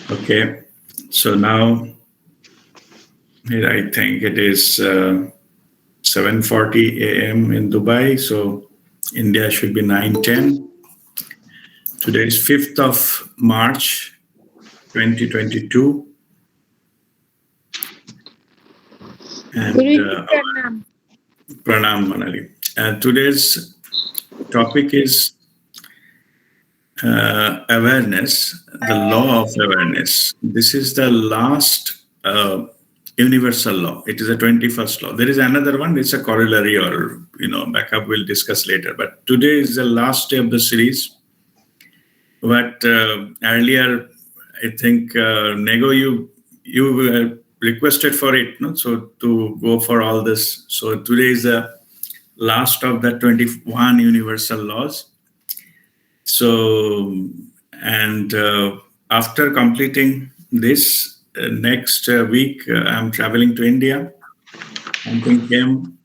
Okay, so now I think it is 7:40 a.m. in Dubai, so India should be 9:10. Today is 5th of March 2022, and Guruji Pranam. Pranam Manali. Today's topic is awareness, the law of awareness. This is the last universal law. It is a 21st law. There is another one, it's a corollary or, backup we'll discuss later. But today is the last day of the series. But earlier, I think, Nego, you requested for it, no? So to go for all this. So today is the last of the 21 universal laws. So, and after completing this, next week, I'm traveling to India. Something came.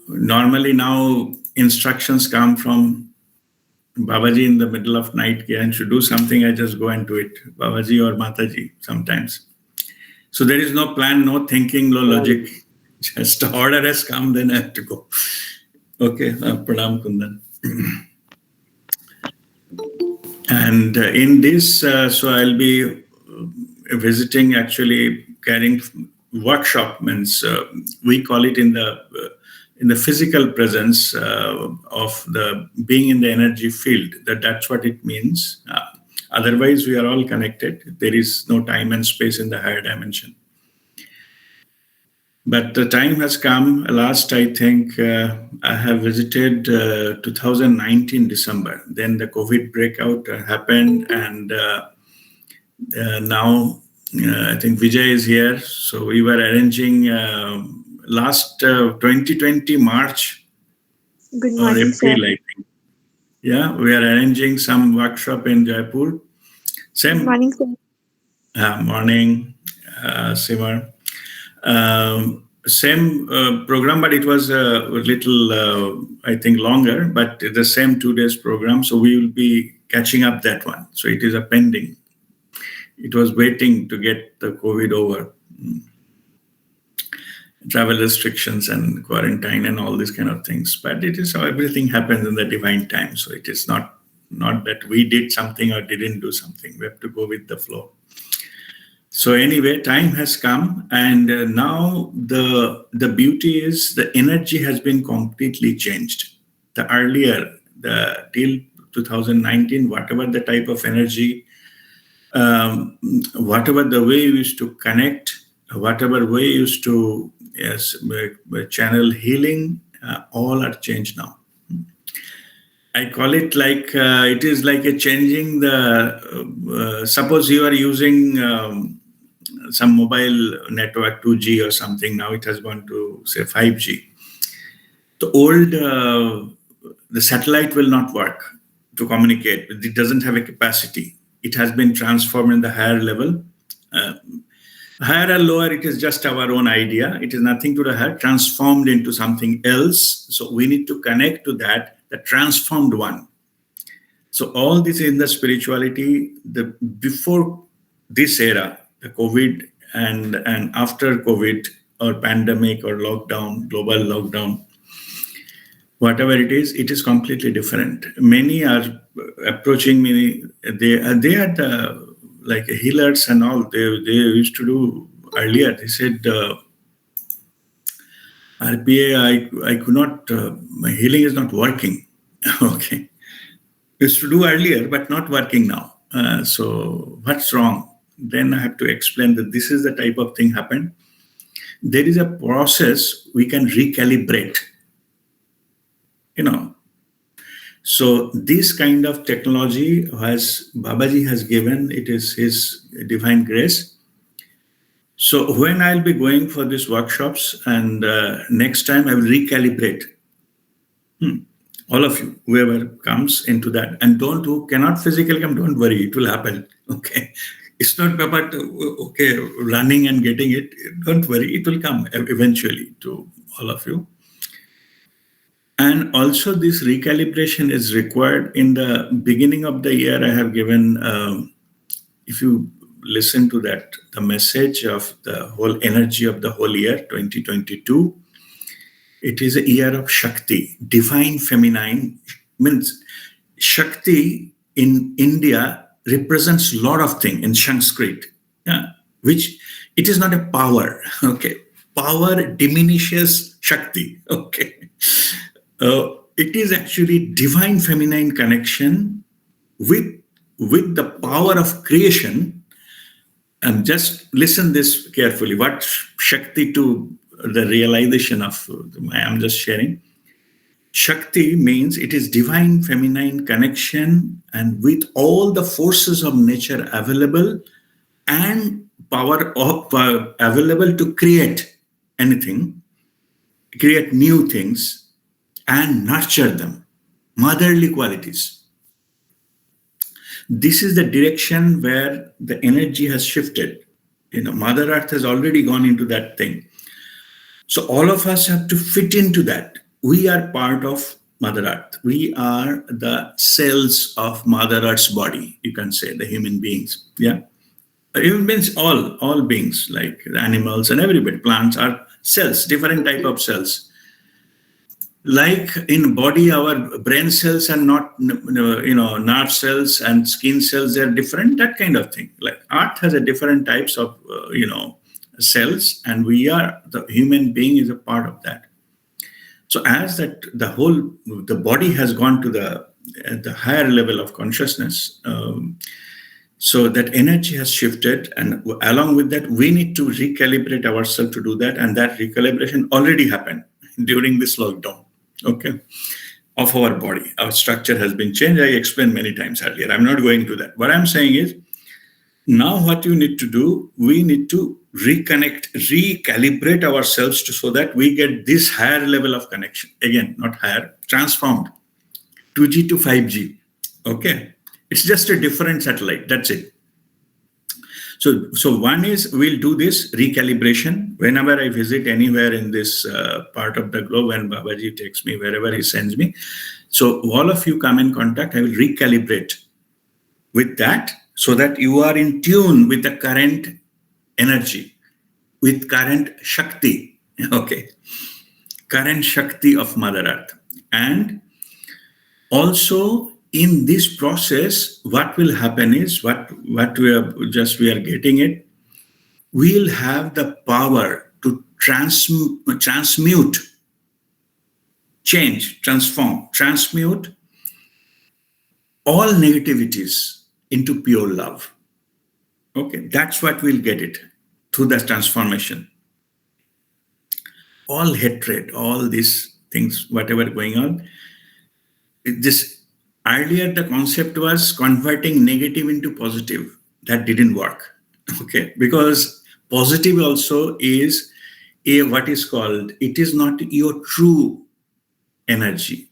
Normally now instructions come from Babaji in the middle of night. And to do something, I just go and do it. Babaji or Mataji sometimes. So there is no plan, no thinking, no logic. Just order has come, then I have to go. Okay, Pranam Kundan. And in this, so I'll be visiting, actually carrying workshop. Means we call it in the physical presence of the being in the energy field. That's what it means. Otherwise, we are all connected. There is no time and space in the higher dimension. But the time has come. Last, I think, I have visited 2019 December. Then the COVID breakout happened, and now I think Vijay is here. So we were arranging last 2020 March Good or morning, sir. April, I think. Yeah, we are arranging some workshop in Jaipur. Good Same morning, sir. morning, Simar. Same program, but it was a little, I think, longer, but the same 2 days program. So we will be catching up that one. So it is a pending. It was waiting to get the COVID over. Travel restrictions and quarantine and all these kind of things. But it is how everything happens in the divine time. So it is not that we did something or didn't do something. We have to go with the flow. So anyway, time has come, and now the beauty is the energy has been completely changed. The earlier, the till 2019, whatever the type of energy, whatever the way we used to connect, whatever way we used to channel healing, all are changed now. I call it like it is like a changing the. Suppose you are using some mobile network 2G or something. Now it has gone to say 5G. The old the satellite will not work to communicate. It doesn't have a capacity. It has been transformed in the higher level. Higher or lower, it is just our own idea. It is nothing to the higher, transformed into something else. So we need to connect to that, the transformed one. So all this in the spirituality, the before this era, the COVID and after COVID or pandemic or lockdown, global lockdown, whatever it is completely different. Many are approaching me. They are like healers and all. They used to do earlier. They said, RPA, I could not. My healing is not working. Okay, used to do earlier, but not working now. So what's wrong? Then I have to explain that this is the type of thing happened. There is a process we can recalibrate. So this kind of technology has Babaji has given. It is his divine grace. So when I'll be going for these workshops, and next time I will recalibrate. All of you, whoever comes into that, and who cannot physically come, don't worry, it will happen. Okay, it's not about running and getting it. Don't worry, it will come eventually to all of you. And also, this recalibration is required in the beginning of the year. I have given, if you listen to that, the message of the whole energy of the whole year, 2022, it is a year of Shakti, divine feminine. Means Shakti in India represents a lot of things in Sanskrit, yeah, which it is not a power. Okay, power diminishes Shakti. Okay, it is actually divine feminine connection with the power of creation. And just listen this carefully. What Shakti to the realization of I'm just sharing. Shakti means it is divine feminine connection and with all the forces of nature available and power of available to create anything, create new things and nurture them, motherly qualities. This is the direction where the energy has shifted. Mother Earth has already gone into that thing. So all of us have to fit into that. We are part of Mother Earth. We are the cells of Mother Earth's body, you can say, the human beings. Yeah. Human beings, all beings, like the animals and everybody, plants are cells, different type of cells. Like in body, our brain cells are not, nerve cells and skin cells, they're different, that kind of thing. Like Earth has a different types of, cells, and the human being is a part of that. So as that the body has gone to the higher level of consciousness, so that energy has shifted, and along with that, we need to recalibrate ourselves to do that, and that recalibration already happened during this lockdown, okay, of our body. Our structure has been changed. I explained many times earlier. I'm not going to that. What I'm saying is, now what you need to do, we need to recalibrate ourselves so that we get this higher level of connection. Again, not higher, transformed, 2G to 5G. Okay, it's just a different satellite. That's it. So one is, we'll do this recalibration whenever I visit anywhere in this part of the globe, when Babaji takes me, wherever he sends me. So all of you come in contact, I will recalibrate with that, so that you are in tune with the current energy, with current Shakti, okay, current Shakti of Mother Earth. And also in this process, what will happen is, what we are getting it, we'll have the power to transmute, change, transform, transmute all negativities into pure love. Okay, that's what we'll get it through that transformation. All hatred, all these things, whatever going on. Earlier the concept was converting negative into positive. That didn't work. Okay, because positive also is what is called, it is not your true energy.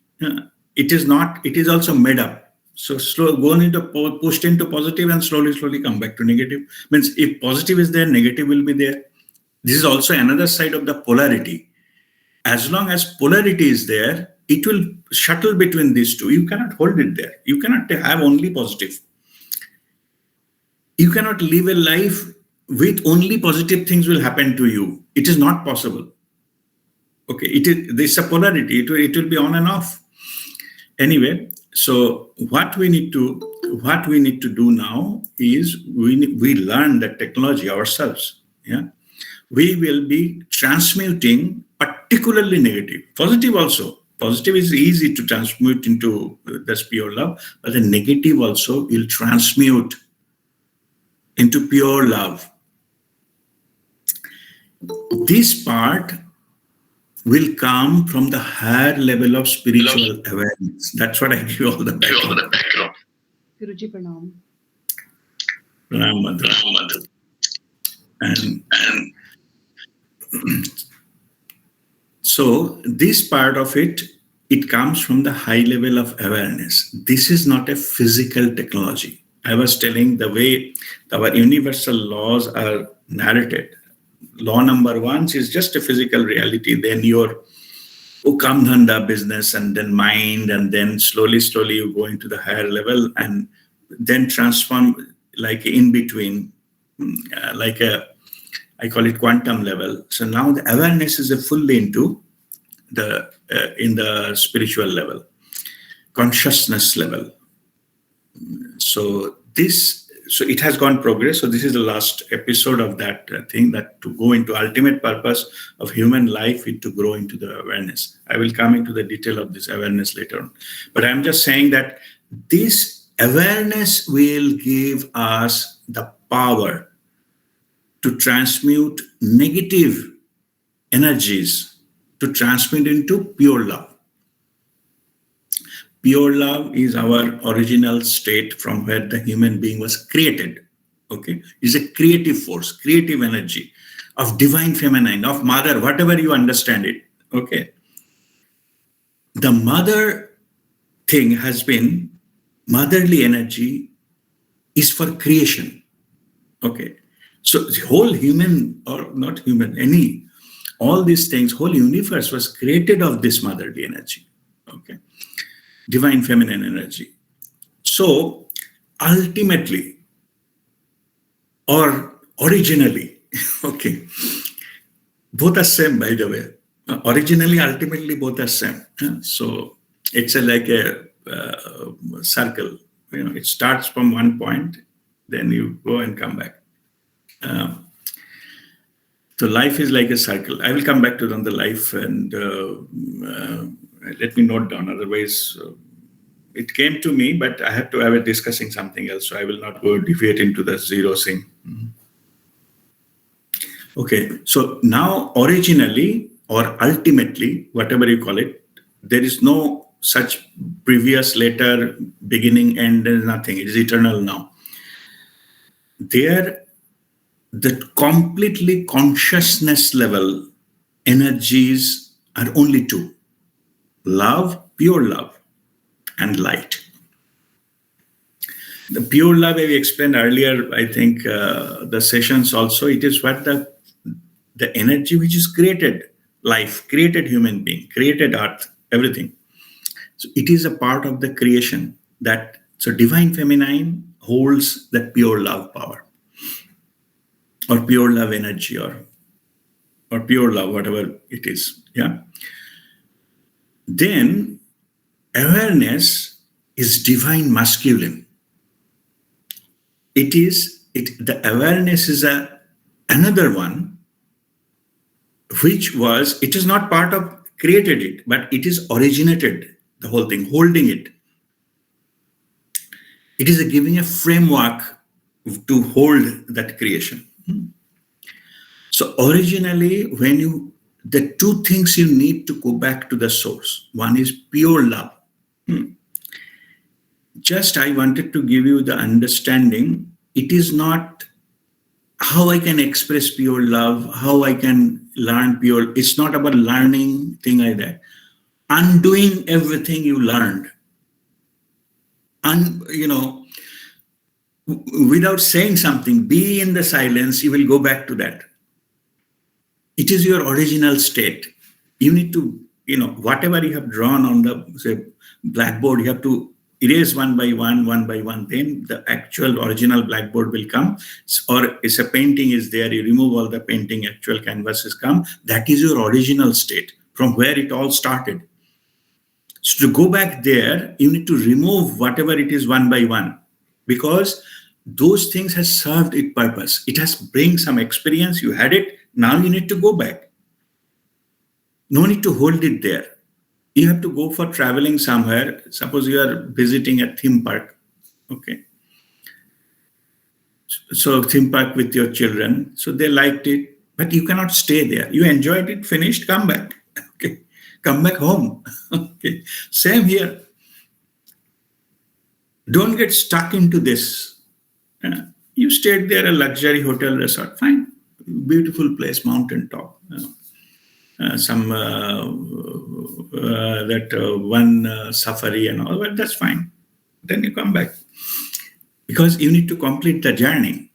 It is not, it is also made up. So pushed into positive and slowly come back to negative. Means if positive is there, negative will be there. This is also another side of the polarity. As long as polarity is there, it will shuttle between these two. You cannot hold it there. You cannot have only positive. You cannot live a life with only positive things will happen to you. It is not possible. Okay, this is a polarity. It will be on and off. Anyway, so what we need to do now is we learn that technology ourselves. Yeah, we will be transmuting particularly negative, positive also. Positive is easy to transmute into this pure love, but the negative also will transmute into pure love. This part will come from the higher level of spiritual awareness. That's what I give all the background. Guruji, pranam. Pranam, Madhu. And so this part of it comes from the high level of awareness. This is not a physical technology. I was telling the way our universal laws are narrated. Law number 1 is just a physical reality. Then your Ukam Dhanda business, and then mind, and then slowly you go into the higher level and then transform like in between I call it quantum level. So now the awareness is fully into in the spiritual level, consciousness level. So it has gone progress. So this is the last episode of that thing, that to go into ultimate purpose of human life is to grow into the awareness. I will come into the detail of this awareness later on. But I'm just saying that this awareness will give us the power to transmute negative energies, to transmute into pure love. Pure love is our original state from where the human being was created. Okay, it's a creative force, creative energy of divine feminine, of mother, whatever you understand it. Okay, the mother thing has been motherly energy is for creation. Okay, so the whole human, or not human, all these things, whole universe was created of this motherly energy. Okay, divine feminine energy. So ultimately, or originally, okay, both are same, by the way. Originally, ultimately, both are same. So it's like a circle. It starts from one point, then you go and come back. So life is like a circle. I will come back to the life, and let me note down. Otherwise, it came to me, but I have to have it discussing something else. So I will not go deviate into the zero thing. Okay. So now, originally or ultimately, whatever you call it, there is no such previous, later, beginning, end. There is nothing. It is eternal now. There, the completely consciousness level energies are only two: love, pure love, and light. The pure love, I explained earlier, I think the sessions also, it is what the energy which is created life, created human being, created earth, everything. So it is a part of the creation so divine feminine holds that pure love power, or pure love energy, or pure love, whatever it is. Yeah. Then awareness is divine masculine. The awareness is another one, it is not part of created it, but it is originated, the whole thing, holding it. It is giving a framework to hold that creation. So originally, the two things you need to go back to the source. One is pure love. Just I wanted to give you the understanding. It is not how I can express pure love, how I can learn pure. It's not about learning thing like that. Undoing everything you learned. And, without saying something, be in the silence, you will go back to that. It is your original state. You need to, whatever you have drawn on the blackboard, you have to erase one by one. Then the actual original blackboard will come. Or if a painting is there, you remove all the painting, actual canvases come. That is your original state, from where it all started. So to go back there, you need to remove whatever it is one by one, because those things has served its purpose. It has bring some experience. You had it. Now you need to go back. No need to hold it there. You have to go for traveling somewhere. Suppose you are visiting a theme park. Okay. So theme park with your children. So they liked it, but you cannot stay there. You enjoyed it, finished, come back. Okay. Come back home. Okay. Same here. Don't get stuck into this. You stayed there, a luxury hotel resort, fine. Beautiful place, mountain top. One safari and all, but that's fine. Then you come back. Because you need to complete the journey.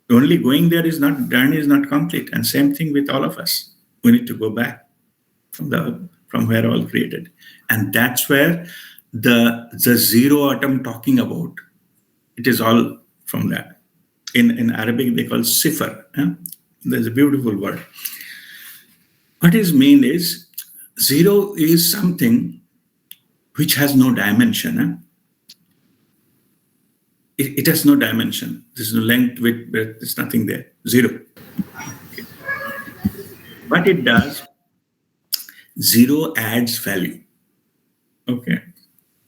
Only going there journey is not complete. And same thing with all of us. We need to go back from where all created. And that's where the zero atom talking about, it is all from that. in Arabic they call sifar. There's a beautiful word. What is mean is zero is something which has no dimension. It has no dimension. There's no length, width, breadth. There's nothing there. Zero. Okay. What it does, zero adds value. Okay.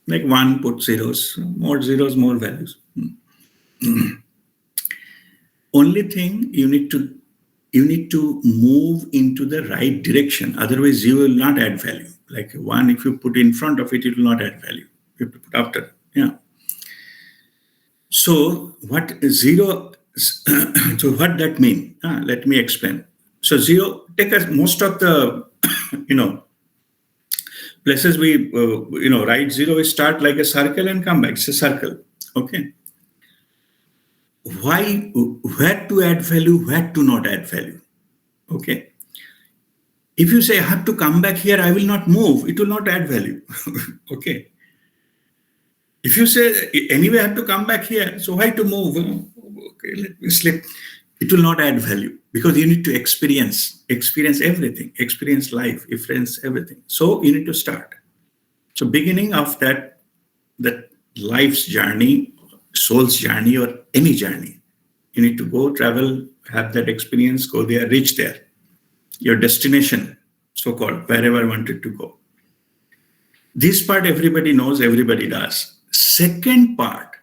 Like 1 put zeros, more values. Only thing you need to move into the right direction. Otherwise, you will not add value. Like 1, if you put in front of it, it will not add value. You have to put after. Yeah. So what zero? So what that mean? Let me explain. So zero. Take us most of the places we write zero. We start like a circle and come back. It's a circle. Okay. Why? Where to add value? Where to not add value? Okay. If you say I have to come back here, I will not move. It will not add value. Okay. If you say anyway I have to come back here, so why to move? Okay, let me slip. It will not add value because you need to experience everything, experience life, experience everything. So you need to start. So beginning of that life's journey, soul's journey, or any journey, you need to go, travel, have that experience, go there, reach there. Your destination, so-called, wherever I wanted to go. This part everybody knows, everybody does. Second part,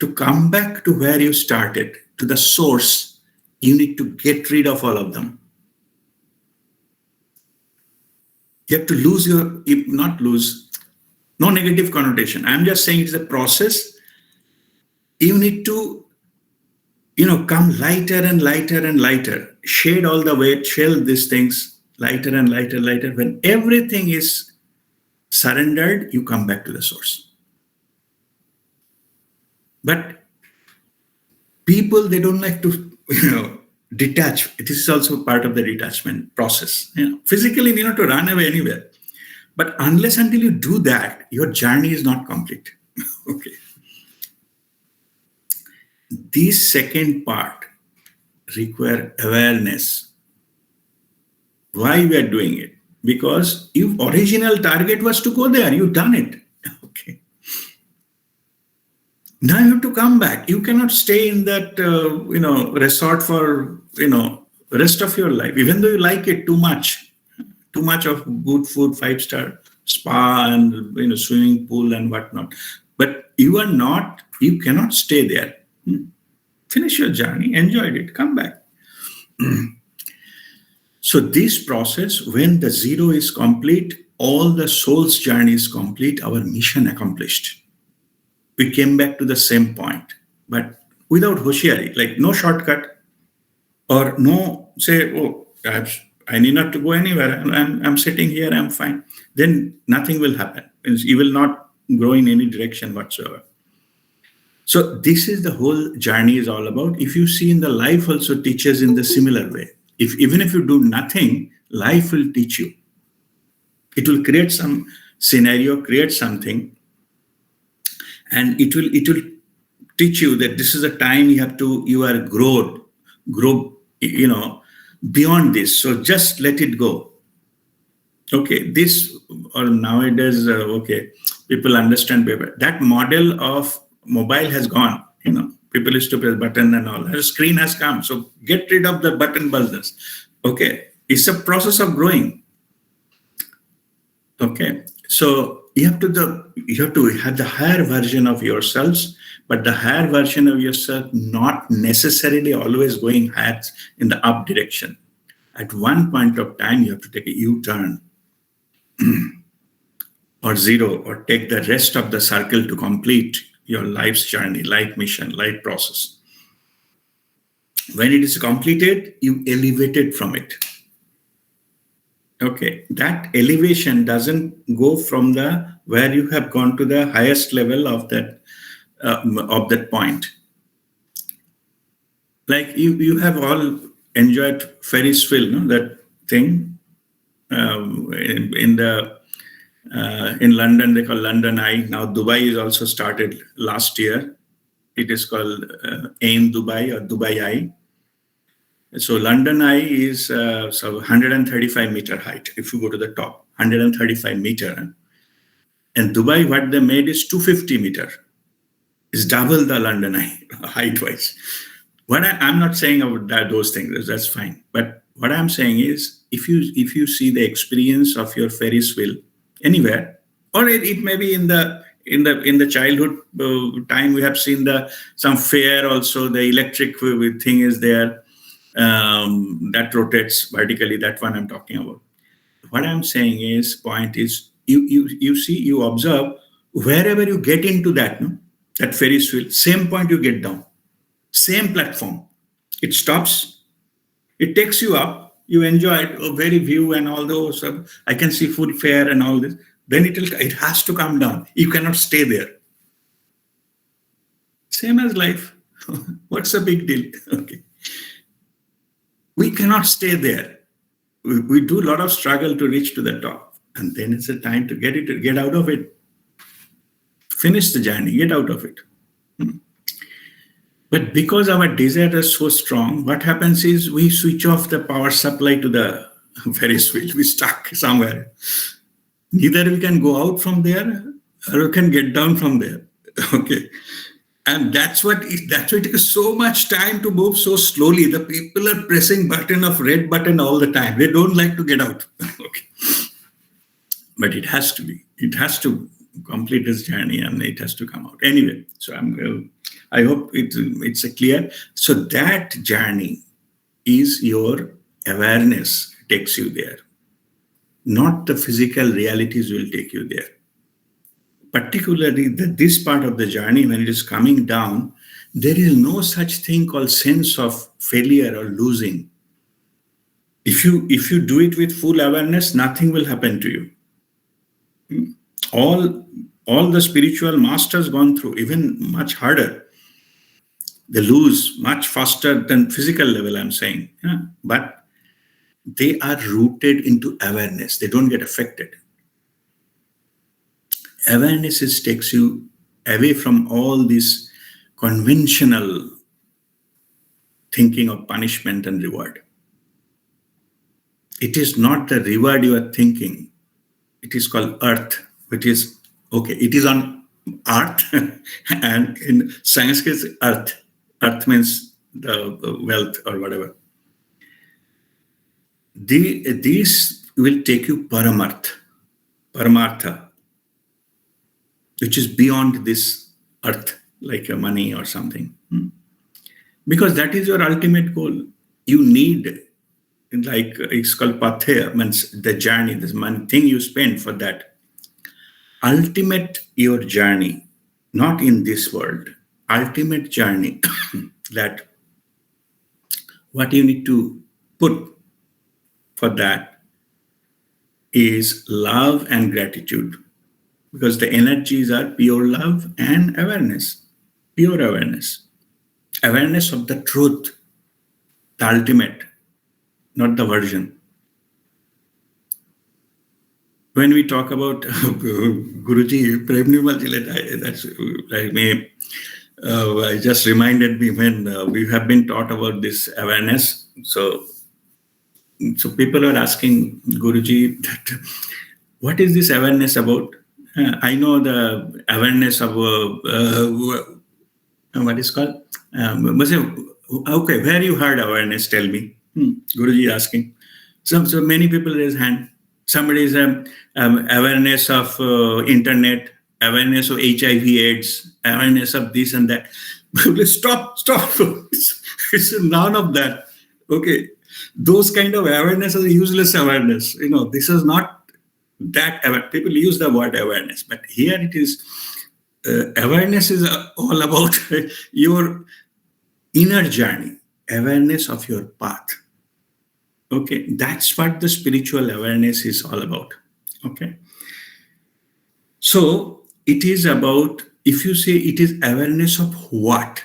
to come back to where you started, to the source, you need to get rid of all of them. You have to no negative connotation. I'm just saying it's a process. You need to, come lighter and lighter and lighter. Shade all the weight, shell these things lighter and lighter, lighter. When everything is surrendered, you come back to the source. But people, they don't like to, detach. This is also part of the detachment process. Physically, you need to run away anywhere. But unless until you do that, your journey is not complete. Okay. This second part require awareness. Why we are doing it? Because your original target was to go there. You've done it. Okay. Now you have to come back. You cannot stay in that, resort for, rest of your life, even though you like it too much of good food, 5-star spa and, swimming pool and whatnot. But you cannot stay there. Finish your journey, enjoyed it, come back. So this process, when the zero is complete, all the soul's journey is complete, our mission accomplished. We came back to the same point, but without hoshiari, like no shortcut or no say, oh, I need not to go anywhere. I'm sitting here, I'm fine. Then nothing will happen. You will not grow in any direction whatsoever. So this is the whole journey is all about. If you see in the life also teaches in the similar way. Even if you do nothing, life will teach you. It will create some scenario, create something. And it will teach you that this is a time you are grow, beyond this. So just let it go. Okay, this or nowadays, people understand better. That model of mobile has gone. People used to press button and all. The screen has come. So get rid of the button buzzers. Okay, it's a process of growing. Okay, so you have to have the higher version of yourselves, but the higher version of yourself not necessarily always going higher in the up direction. At one point of time, you have to take a U-turn or zero, or take the rest of the circle to complete your life's journey, life mission, life process. When it is completed, you elevate it from it. Okay, that elevation doesn't go from where you have gone to the highest level of that point. Like you have all enjoyed Ferris wheel, that thing in London they call London Eye. Now Dubai is also started last year. It is called AIM Dubai or Dubai Eye. So London Eye is 135-meter height. If you go to the top, 135-meter. And Dubai, what they made is 250-meter. It's double the London Eye height-wise. I'm not saying about those things. That's fine. But what I'm saying is, if you see the experience of your Ferris wheel anywhere, or it may be in the childhood time, we have seen some fair also. The electric thing is there that rotates vertically. That one I'm talking about. What I'm saying is, point is, you see, you observe wherever you get into that Ferris wheel, same point you get down, same platform. It stops. It takes you up. You enjoy it, very view and all those. I can see full fair and all this. Then it has to come down. You cannot stay there. Same as life. What's the big deal? Okay. We cannot stay there. We do a lot of struggle to reach to the top. And then it's a time to get out of it. Finish the journey, get out of it. But because our desire is so strong, what happens is we switch off the power supply to the Ferris wheel. We stuck somewhere. Neither we can go out from there or we can get down from there. Okay. And that's why it takes so much time to move so slowly. The people are pressing red button all the time. They don't like to get out. Okay. But it has to be. It has to complete this journey and it has to come out. Anyway, so I hope it's clear. So that journey is your awareness takes you there. Not the physical realities will take you there. Particularly this part of the journey, when it is coming down, there is no such thing called sense of failure or losing. If you do it with full awareness, nothing will happen to you. All the spiritual masters gone through, even much harder. They lose much faster than physical level, I'm saying. Yeah? But they are rooted into awareness. They don't get affected. Awareness takes you away from all this conventional thinking of punishment and reward. It is not the reward you are thinking. It is called earth, which is, okay, it is on earth, and in Sanskrit, earth. Earth means the wealth or whatever. These will take you paramartha, which is beyond this earth, like money or something. Because that is your ultimate goal. You need, like it's called pathya, means the journey, this money thing you spend for that. Ultimate your journey, not in this world, ultimate journey, that what you need to put for that is love and gratitude. Because the energies are pure love and awareness, pure awareness. Awareness of the truth, the ultimate, not the version. When we talk about Guruji, that's like me. I just reminded me when we have been taught about this awareness. So people are asking Guruji that what is this awareness about? I know the awareness of what is called. Okay, where you heard awareness? Tell me. Guruji asking. So many people raise hand. Somebody is awareness of internet, awareness of HIV/AIDS, awareness of this and that. Stop. It's none of that. Okay, those kind of awareness is useless awareness. This is not that. People use the word awareness, but here it is. Awareness is all about your inner journey, awareness of your path. Okay, that's what the spiritual awareness is all about. Okay, so it is about, if you say it is awareness of what,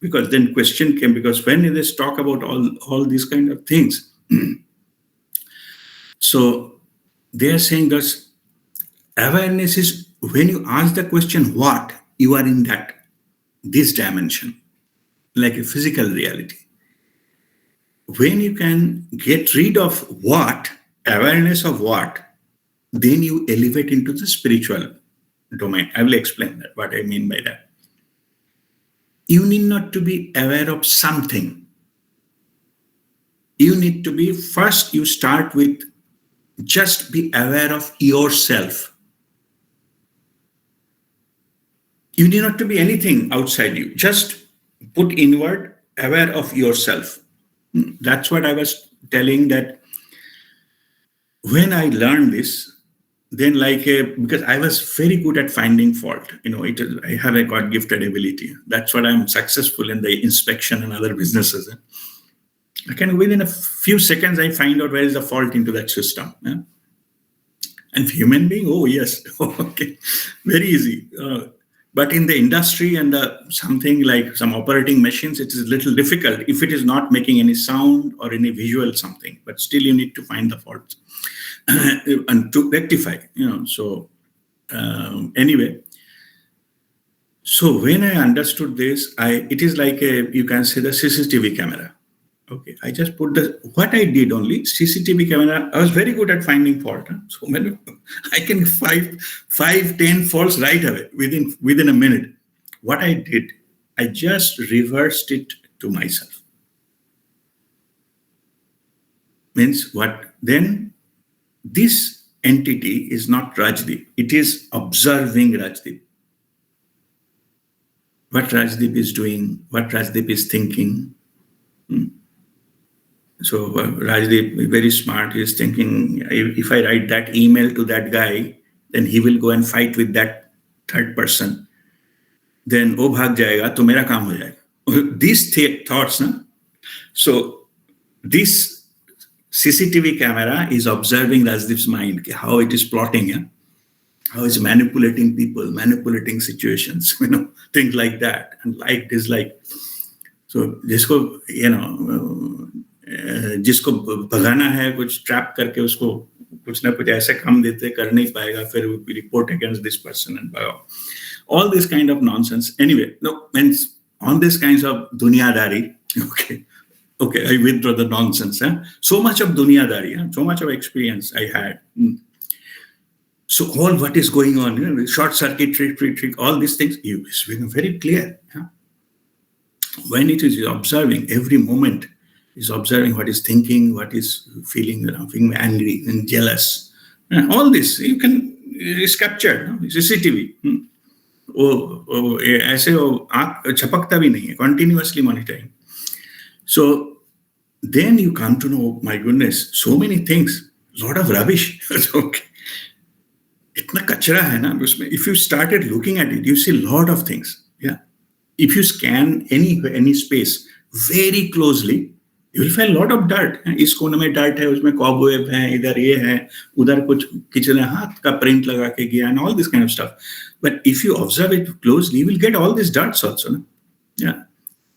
because then question came, because when they talk about all these kind of things, so they are saying that awareness is when you ask the question what, you are in that. this dimension, like a physical reality. When you can get rid of what, awareness of what, then you elevate into the spiritual domain. I will explain that, what I mean by that. You need not to be aware of something. You need to be, first you start with just be aware of yourself. You need not to be anything outside you. Just put inward, aware of yourself. That's what I was telling, that when I learned this, then because I was very good at finding fault. I have a God-gifted ability. That's what I'm successful in the inspection and other businesses. I can, within a few seconds, I find out where is the fault into that system. Yeah? And human being, oh yes, okay, very easy. But in the industry and something like some operating machines, it is a little difficult if it is not making any sound or any visual something. But still, you need to find the faults and to rectify. So anyway, so when I understood this, it is like you can say the CCTV camera. Okay, I just put what I did only, CCTV camera. I was very good at finding fault. So I can 5-10 faults right away within a minute. What I did, I just reversed it to myself. Means what? Then this entity is not Rajdeep. It is observing Rajdeep. What Rajdeep is doing, what Rajdeep is thinking. So Rajdeep is very smart. He is thinking, if I write that email to that guy, then he will go and fight with that third person. Then wo bhag jayega, to mera kaam ho jayega. These thoughts, na? So this CCTV camera is observing Rajdeep's mind, how it is plotting, how it's manipulating people, manipulating situations, things like that, and like dislike. So जिसको भगाना है, कुछ trap करके उसको कुछ ना कुछ ऐसे काम देते, कर नहीं पाएगा, फिर report against this person and भगाओ. All this kind of nonsense. Anyway, no, means on this kinds of dunyadari. Okay, I withdraw the nonsense. So much of dunyadari, so much of experience I had. So all what is going on, short circuit, trick, all these things, it's very clear. When it is observing every moment, is observing what is thinking, what is feeling, feeling angry and jealous. All this is captured, CCTV. ऐसे आँख छपकता भी नहीं है, continuously monitoring. So then you come to know, my goodness, so many things, lot of rubbish. Okay. इतना कचरा है ना उसमें. If you started looking at it, you see a lot of things. Yeah. If you scan any space very closely, you will find a lot of dirt. इस कोने में dirt है, उसमें cobweb है, इधर ये है, उधर कुछ किसी ने हाथ का print लगा के गया, and all this kind of stuff. But if you observe it closely, you will get all these darts also. No? Yeah.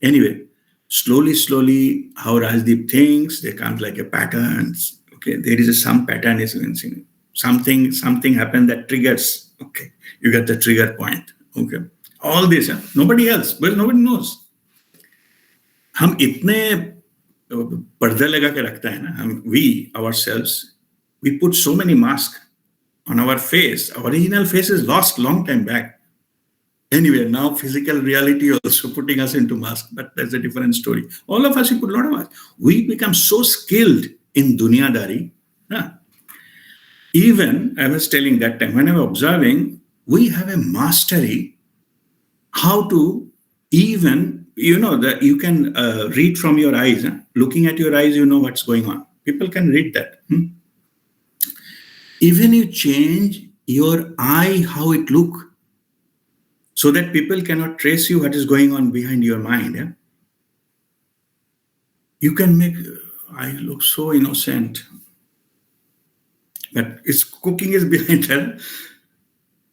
Anyway, slowly, how Rajdeep thinks, there comes like a pattern. Okay, there is some pattern is missing. Something happened that triggers. Okay, you get the trigger point. Okay, all this, nobody else, but nobody knows. हम इतने पर्दा लगा के रखता है ना, we ourselves, we put so many masks on our face. Our original face is lost long time back. Anyway, now physical reality also putting us into mask, but that's a different story. All of us, we put a lot of masks. We become so skilled in dunyadari. Even, I was telling that time, when I was observing, we have a mastery how to even, that you can read from your eyes. Looking at your eyes, you know what's going on. People can read that. Even you change your eye, how it look, so that people cannot trace you what is going on behind your mind. Yeah? You can make eye look so innocent, but its cooking is behind her.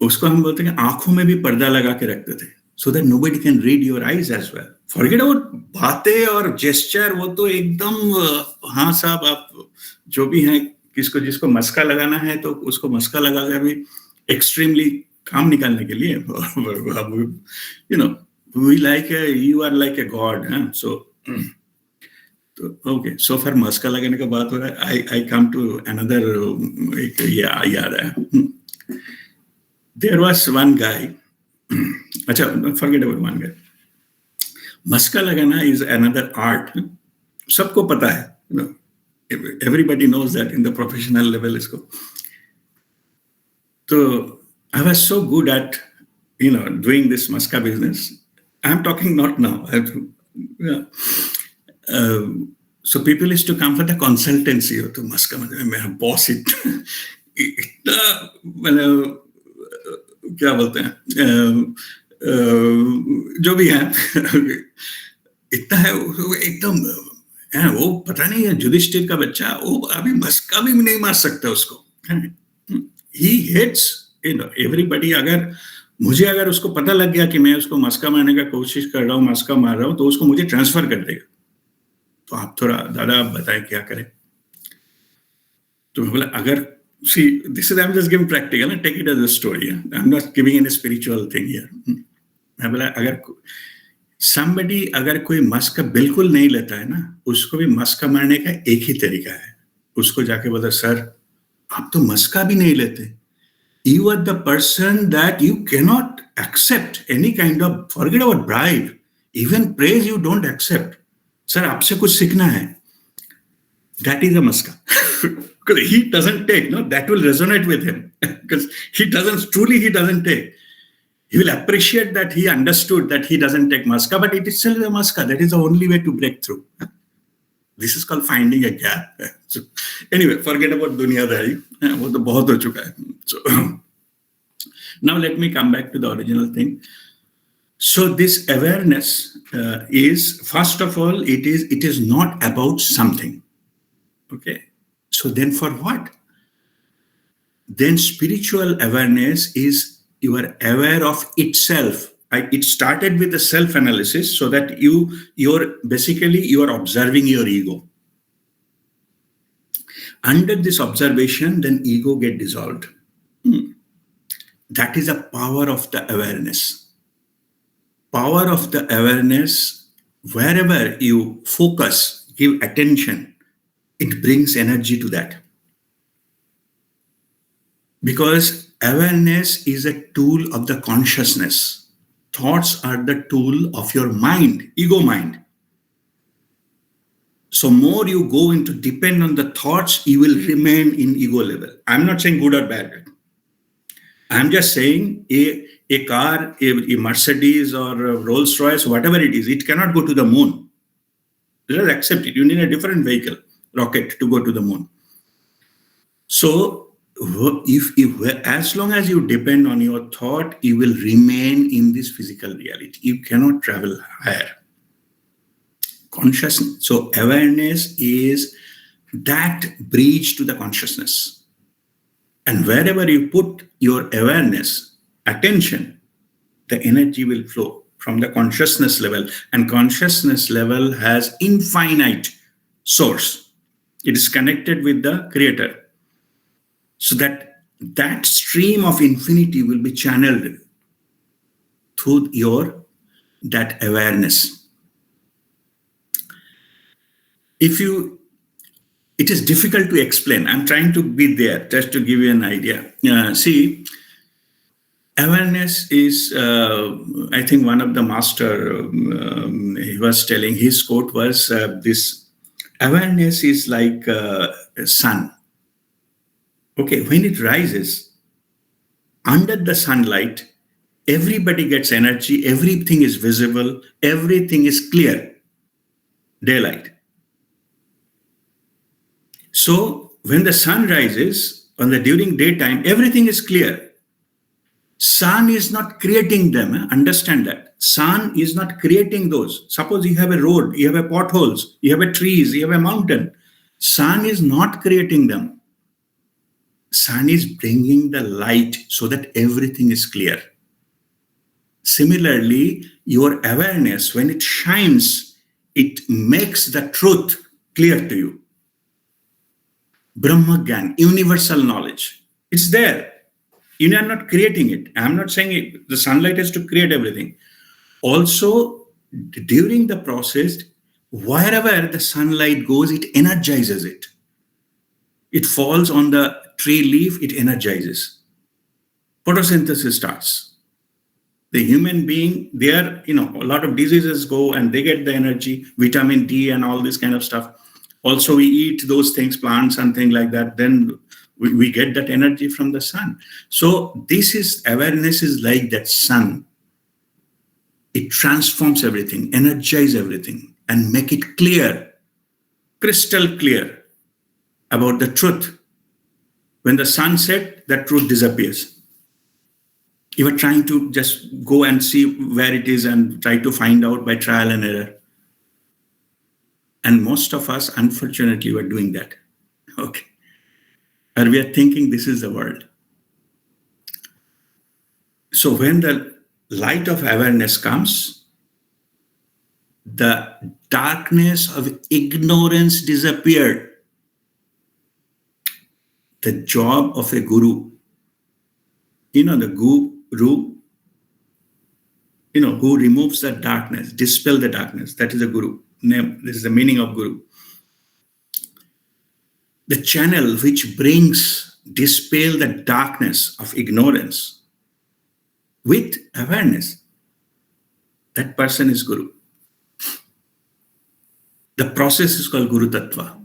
उसको हम बोलते हैं आंखों में भी पर्दा लगा के रखते थे, so that nobody can read your eyes as well. Forget about बातें और gesture, वो तो एकदम हाँ साहब आप जो भी हैं, जिसको मस्का लगाना है तो उसको मस्का लगा कर भी extremely काम निकालने के लिए, you are like a god. Huh? So, okay. So far, मस्का लगाने का बात हो रहा है. I come to another. याद है. There was one guy. अच्छा, forget about one guy. मस्का लगाना is another art. सबको पता है. Everybody knows that in the professional level. इसको. So I was so good at doing this maska business. I'm talking not now. So people used to come for the consultancy. तो maska में मेरा boss इतना क्या बोलते हैं जो भी है इतना है एकदम वो पता नहीं है युधिष्ठिर का बच्चा वो अभी मस्का भी नहीं मार सकता उसको. He hates everybody. अगर उसको पता लग गया कि मैं उसको मस्का मारने का कोशिश कर रहा हूँ, मस्का मार रहा हूँ, तो उसको मुझे ट्रांसफर कर देगा. तो आप थोड़ा दादा आप बताएं क्या करें. तो मैं बोला this is I'm just giving practical, take it as a story. I'm not giving any spiritual thing here. मैं बोला अगर कोई मस्का बिल्कुल नहीं लेता है ना, उसको भी मस्का मारने का एक ही तरीका है. उसको जाके बोला सर आप तो मस्का भी नहीं लेते. You are the person that you cannot accept any kind of, forget about bribe, even praise you don't accept. Sir, आपसे कुछ सीखना है. That is a maska. Because he doesn't take, that will resonate with him. Because he doesn't take. He will appreciate that he understood that he doesn't take maska, but it is still a maska. That is the only way to break through. This is called finding a gap. So, anyway, forget about दुनियादारी. वो तो बहुत हो चुका है. So now let me come back to the original thing. So this awareness is, first of all, it is not about something. Okay. So then for what? Then spiritual awareness is you are aware of itself. It started with the self-analysis so that you are observing your ego. Under this observation, then ego get dissolved. That is the power of the awareness. Power of the awareness, wherever you focus, give attention, it brings energy to that. Because awareness is a tool of the consciousness. Thoughts are the tool of your mind, ego mind. So more you go into depend on the thoughts, you will remain in ego level. I'm not saying good or bad. I'm just saying a car, a Mercedes or a Rolls Royce, whatever it is, it cannot go to the moon. Just accept it. You need a different vehicle, rocket to go to the moon. So if as long as you depend on your thought, you will remain in this physical reality. You cannot travel higher. Consciousness. So awareness is that bridge to the consciousness. And wherever you put your awareness, attention, the energy will flow from the consciousness level. And consciousness level has infinite source. It is connected with the creator. So that stream of infinity will be channeled through that awareness. It is difficult to explain. I'm trying to be there just to give you an idea. See, awareness is, I think one of the master, he was telling, his quote was this, awareness is like a sun. Okay, when it rises, under the sunlight, everybody gets energy, everything is visible, everything is clear, daylight. So when the sun rises, during daytime, everything is clear. Sun is not creating them, understand that. Sun is not creating those. Suppose you have a road, you have a potholes, you have a trees, you have a mountain. Sun is not creating them. Sun is bringing the light so that everything is clear. Similarly, your awareness, when it shines, it makes the truth clear to you. Brahma Gyan, universal knowledge. It's there. You are not creating it. I'm not saying the sunlight has to create everything. Also, during the process, wherever the sunlight goes, it energizes it. It falls on the tree leaf, it energizes. Photosynthesis starts. The human being, there, a lot of diseases go and they get the energy, vitamin D and all this kind of stuff. Also, we eat those things, plants and things like that. Then we get that energy from the sun. So awareness is like that sun. It transforms everything, energizes everything, and make it clear, crystal clear about the truth. When the sun sets, that truth disappears. You are trying to just go and see where it is and try to find out by trial and error. And most of us, unfortunately, were doing that. Okay. Or we are thinking this is the world. So when the light of awareness comes, the darkness of ignorance disappeared. The job of a guru, the guru, who removes the darkness, dispel the darkness. That is a guru. This is the meaning of guru. The channel which dispel the darkness of ignorance with awareness. That person is guru. The process is called Guru Tattva.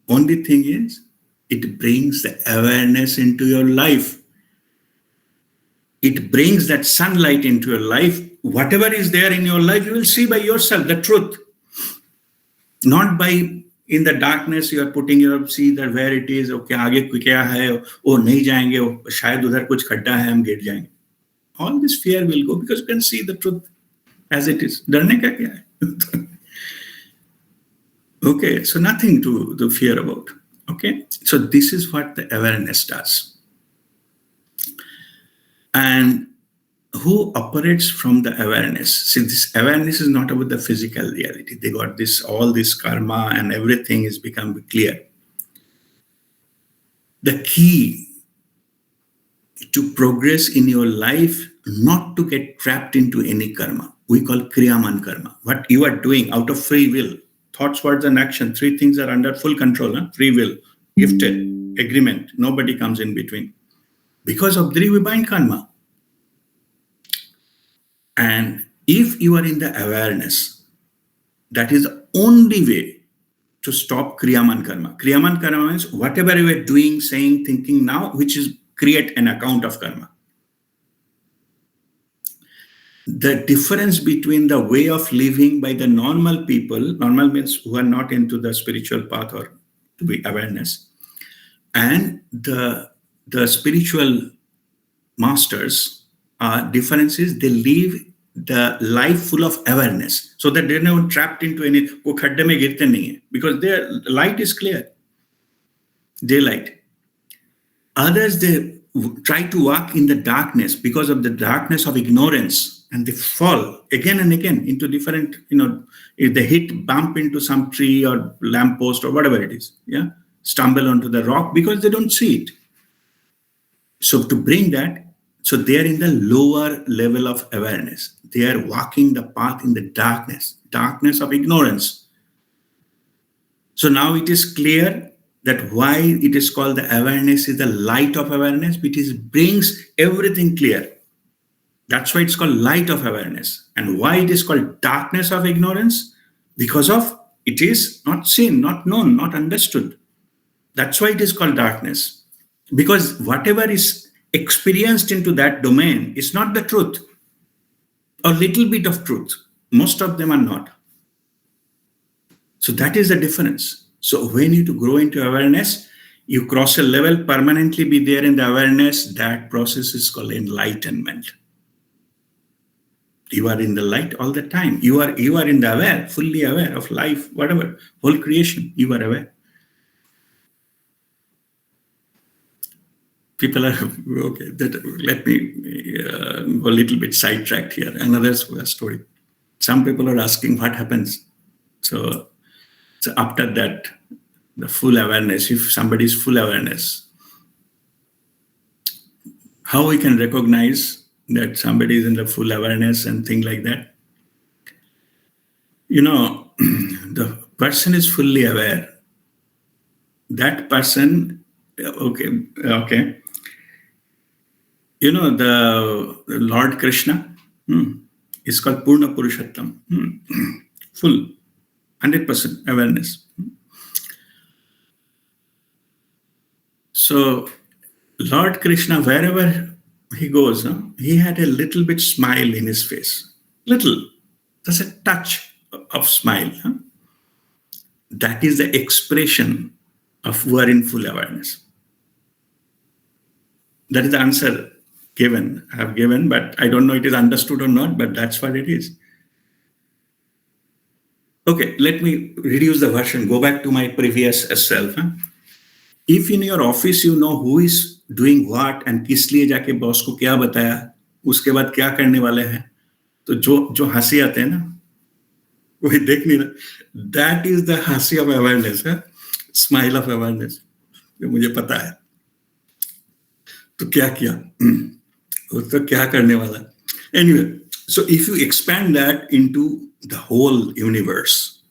Only thing is, it brings the awareness into your life. It brings that sunlight into your life. Whatever is there in your life, you will see by yourself the truth. Not by in the darkness you are putting see that where it is, okay, आगे क्या है, नहीं जाएंगे, शायद उधर कुछ खड्डा है, हम गिर जाएंगे. All this fear will go because you can see the truth as it is. डरने का क्या है? Okay, so nothing to fear about. Okay, so this is what the awareness does. And who operates from the awareness? See, this awareness is not about the physical reality. They got all this karma and everything is become clear. The key to progress in your life, not to get trapped into any karma. We call Kriyaman karma. What you are doing out of free will, thoughts, words, and action, 3 things are under full control. Free will, gifted, agreement. Nobody comes in between. Because of we bind karma. And if you are in the awareness, that is the only way to stop Kriyaman karma. Kriyaman karma means whatever you are doing, saying, thinking now, which is create an account of karma. The difference between the way of living by the normal people, normal means who are not into the spiritual path or to be awareness, and the spiritual masters, difference is they live the life full of awareness, so that they're not trapped into any khadde mein girte nahi hai, because their light is clear, daylight. Others, they try to walk in the darkness because of the darkness of ignorance, and they fall again and again into different, if they bump into some tree or lamppost or whatever it is, stumble onto the rock because they don't see it. So to bring that, so they are in the lower level of awareness. They are walking the path in the darkness of ignorance. So now it is clear that why it is called the awareness is the light of awareness, because it brings everything clear. That's why it's called light of awareness. And why it is called darkness of ignorance? Because of it is not seen, not known, not understood. That's why it is called darkness. Because whatever is experienced into that domain is not the truth. A little bit of truth. Most of them are not. So that is the difference. So when you to grow into awareness, you cross a level, permanently be there in the awareness. That process is called enlightenment. You are in the light all the time. You are in the aware, fully aware of life, whatever, whole creation, you are aware. People are, okay, let me go a little bit sidetracked here. Another story. Some people are asking what happens. So after that, the full awareness, if somebody is full awareness, how we can recognize that somebody is in the full awareness and things like that. The person is fully aware. That person, okay. The Lord Krishna is called Purna Purushottam. Full, 100% awareness. So, Lord Krishna, wherever he goes, he had a little bit smile in his face. Little. Just a touch of smile. That is the expression of who are in full awareness. That is the answer given. I have given, but I don't know it is understood or not, but that's what it is. Okay, let me reduce the version. Go back to my previous self. If in your office you know who is doing what and किस लिए जाके boss को क्या बताया, उसके बाद क्या करने वाले हैं, तो जो हंसी आते हैं ना, वही देख नहीं रहा. That is the हंसी of awareness, smile of awareness. जो मुझे पता है. तो क्या किया? वो तो क्या करने वाला? Anyway, so if you expand that into the whole universe,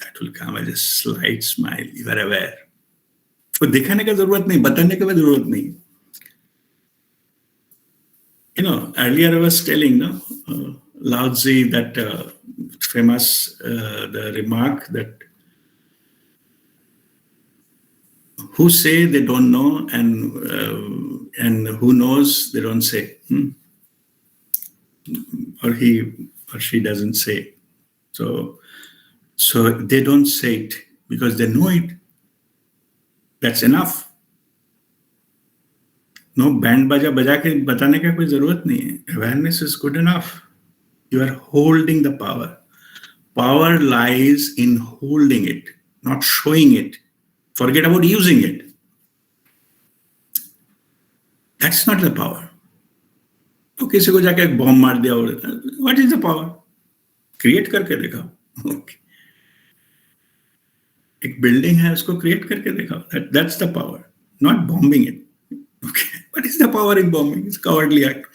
that will come as a slight smile. You are aware. को दिखाने का जरूरत नहीं, बताने का भी जरूरत नहीं. Earlier I was telling, Lao Tzu, that famous the remark that who say they don't know and who knows they don't say, or he or she doesn't say. So they don't say it because they know it. That's enough. No band baja के बताने का कोई जरूरत नहीं है. Awareness is good enough. You are holding the power. Power lies in holding it, not showing it. Forget about using it. That's not the power. तो किसी को जाके एक बॉम्ब मार दिया और what is the power? Create करके दिखाओ. Okay. एक बिल्डिंग है, उसको क्रिएट करके दिखाओ. That's the power, not bombing it. Okay. What is the power in bombing? It's a cowardly act.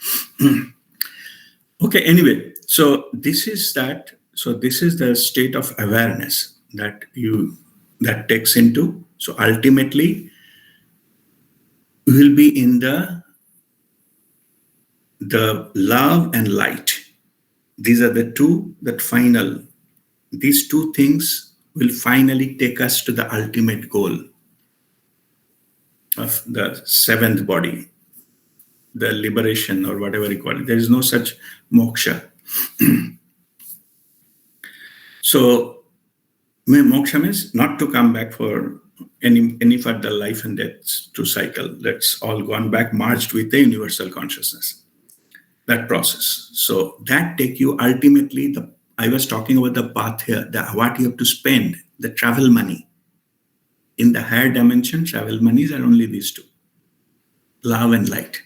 Okay, anyway, so this is that. So this is the state of awareness that takes into. So ultimately, we will be in the love and light. These are the two these two things will finally take us to the ultimate goal of the seventh body, the liberation or whatever you call it. There is no such moksha. So, moksha means not to come back for any further life and death to cycle. That's all gone back, merged with the universal consciousness. That process. So that take you ultimately, I was talking about the path here, what you have to spend, the travel money. In the higher dimension, travel monies are only these two. Love and light.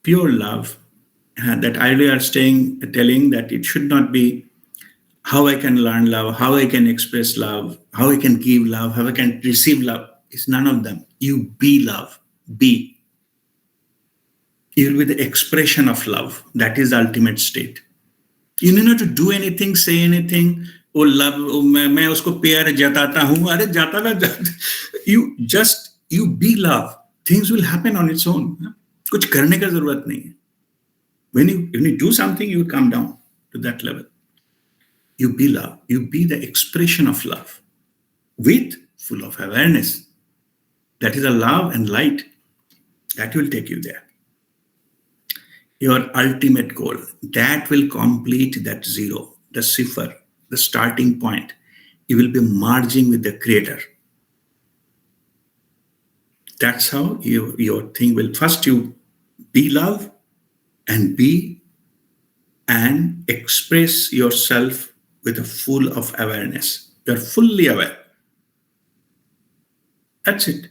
Pure love. That idea are telling that it should not be how I can learn love, how I can express love, how I can give love, how I can receive love. It's none of them. You be love. Be. You will be the expression of love. That is the ultimate state. You need not to do anything, say anything. Oh, love, मैं उसको प्यार जताता हूँ. अरे जाता ना. You be love. Things will happen on its own. कुछ करने का जरूरत नहीं है. When you do something, you come down to that level. You be love. You be the expression of love with full of awareness. That is a love and light. That will take you there. Your ultimate goal. That will complete that zero, the cipher, the starting point. You will be merging with the Creator. That's how your thing will. First, you be love and be and express yourself with a full of awareness. You're fully aware. That's it.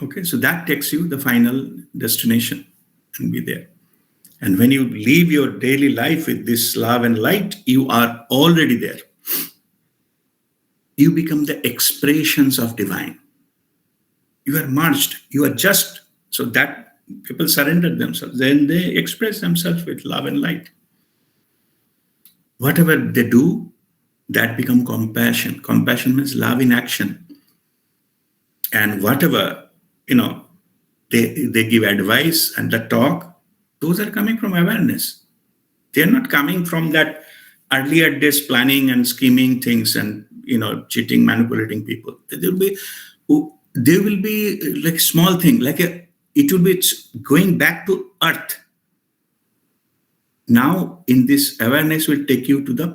Okay, so that takes you the final destination and be there. And when you live your daily life with this love and light, you are already there. You become the expressions of divine. You are merged. You are just, so that People surrender themselves. Then they express themselves with love and light. Whatever they do, that become compassion. Compassion means love in action. And whatever, they give advice and the talk, those are coming from awareness. They're not coming from that earlier days planning and scheming things and cheating, manipulating people. They will be like small thing, it will be going back to earth. Now, in this awareness will take you to the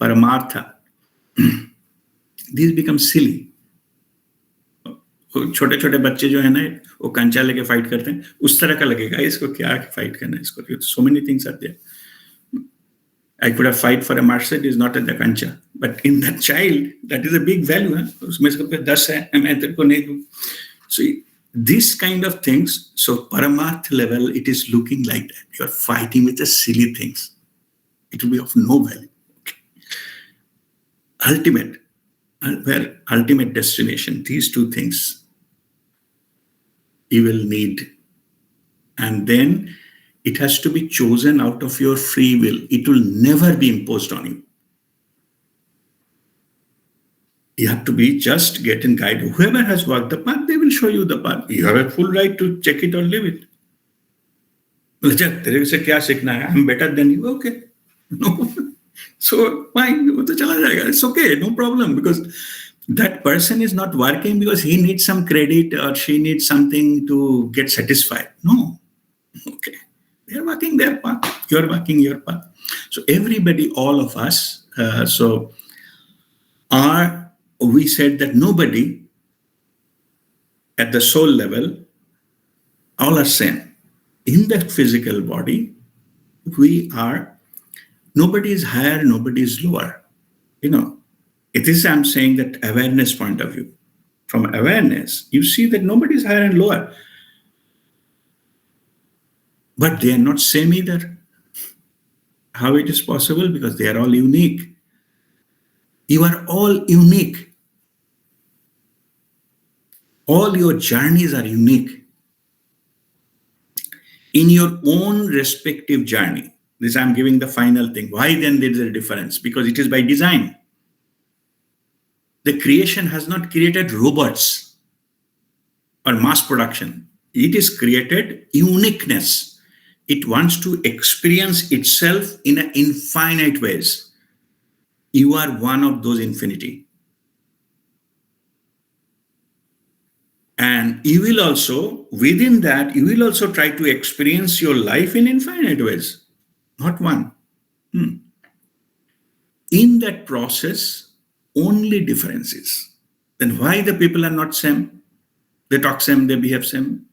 Paramartha. These become silly. छोटे छोटे बच्चे जो है ना, वो कंचा लेके fight करते हैं, उस तरह का लगेगा इसको क्या फाइट करना है इसको. So many things are there. I could have fight for a Mercedes, not at the kancha, but in that child, that is a big value. उसमें इसको 10 है, मैं तेरे को नहीं दूँ. So this kind of things. So Paramarth level, it is looking like that. You are fighting with the silly things. It will be of no value. Okay. Ultimate destination, these two things you will need. And then it has to be chosen out of your free will. It will never be imposed on you. You have to be just getting guided. Whoever has walked the path, they will show you the path. You have a full right to check it or leave it. I'm better than you. Okay. No. So fine. It's okay. No problem. Because that person is not working because he needs some credit or she needs something to get satisfied. No. Okay. They're walking their path. You're walking your path. So everybody, all of us, we said that nobody at the soul level, all are same. In the physical body, nobody is higher, nobody is lower. It is, I'm saying that awareness point of view. From awareness, you see that nobody is higher and lower. But they are not same either. How it is possible? Because they are all unique. You are all unique. All your journeys are unique. In your own respective journey. This I'm giving the final thing. Why then there is a difference? Because it is by design. The creation has not created robots or mass production. It is created uniqueness. It wants to experience itself in an infinite ways. You are one of those infinity. And you will also, within that, you will also try to experience your life in infinite ways. Not one. In that process, only differences. Then why the people are not same? They talk same, they behave same.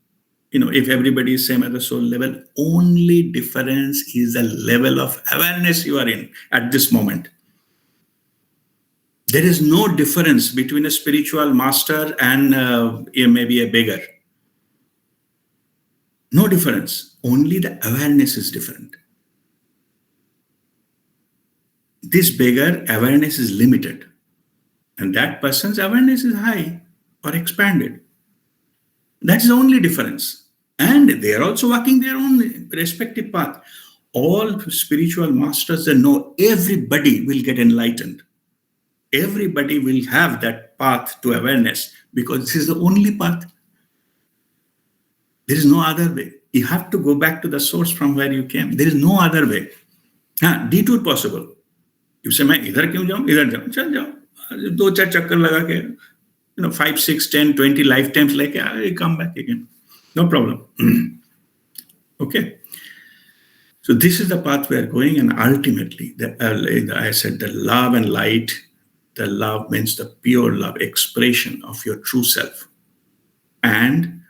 If everybody is same at the soul level, only difference is the level of awareness you are in at this moment. There is no difference between a spiritual master and maybe a beggar. No difference. Only the awareness is different. This beggar awareness is limited. And that person's awareness is high or expanded. That is the only difference. And they are also walking their own respective path. All spiritual masters, they know everybody will get enlightened. Everybody will have that path to awareness because this is the only path. There is no other way. You have to go back to the source from where you came. There is no other way. Detour possible. You say, मैं इधर क्यों जाऊं? इधर जाऊं. चल जाओ. 2-4 चक्कर लगा के, 5, 6, 10, 20 lifetimes लेके I come back again. No problem. Okay. So this is the path we are going, and ultimately, I said the love and light. The love means the pure love, expression of your true self. And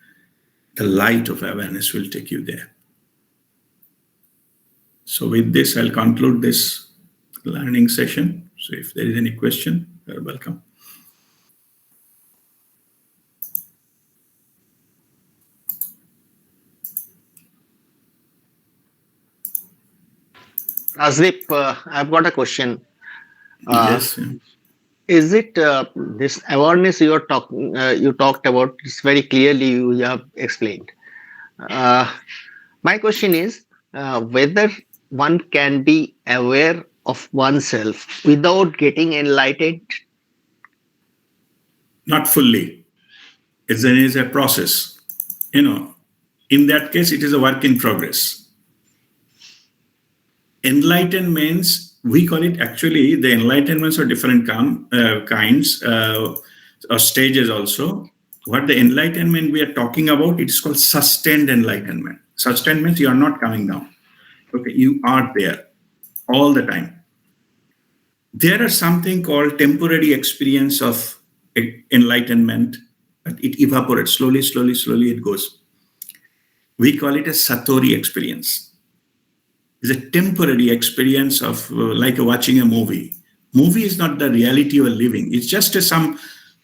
the light of awareness will take you there. So with this, I'll conclude this learning session. So if there is any question, you're welcome. Rajdeep, I've got a question. Yes. Is it this awareness you talked about? It's very clearly you have explained. Uh, my question is whether one can be aware of oneself without getting enlightened. Not fully. It's a process. In that case, it is a work in progress. Enlightenments, we call it actually, the enlightenments are different kinds or stages also. What the enlightenment we are talking about, it is called sustained enlightenment. Sustained means you are not coming down. Okay, you are there all the time. There are something called temporary experience of enlightenment, but it evaporates slowly, slowly, slowly. It goes. We call it a satori experience. It's a temporary experience of like watching a movie. Movie is not the reality you are living. It's just some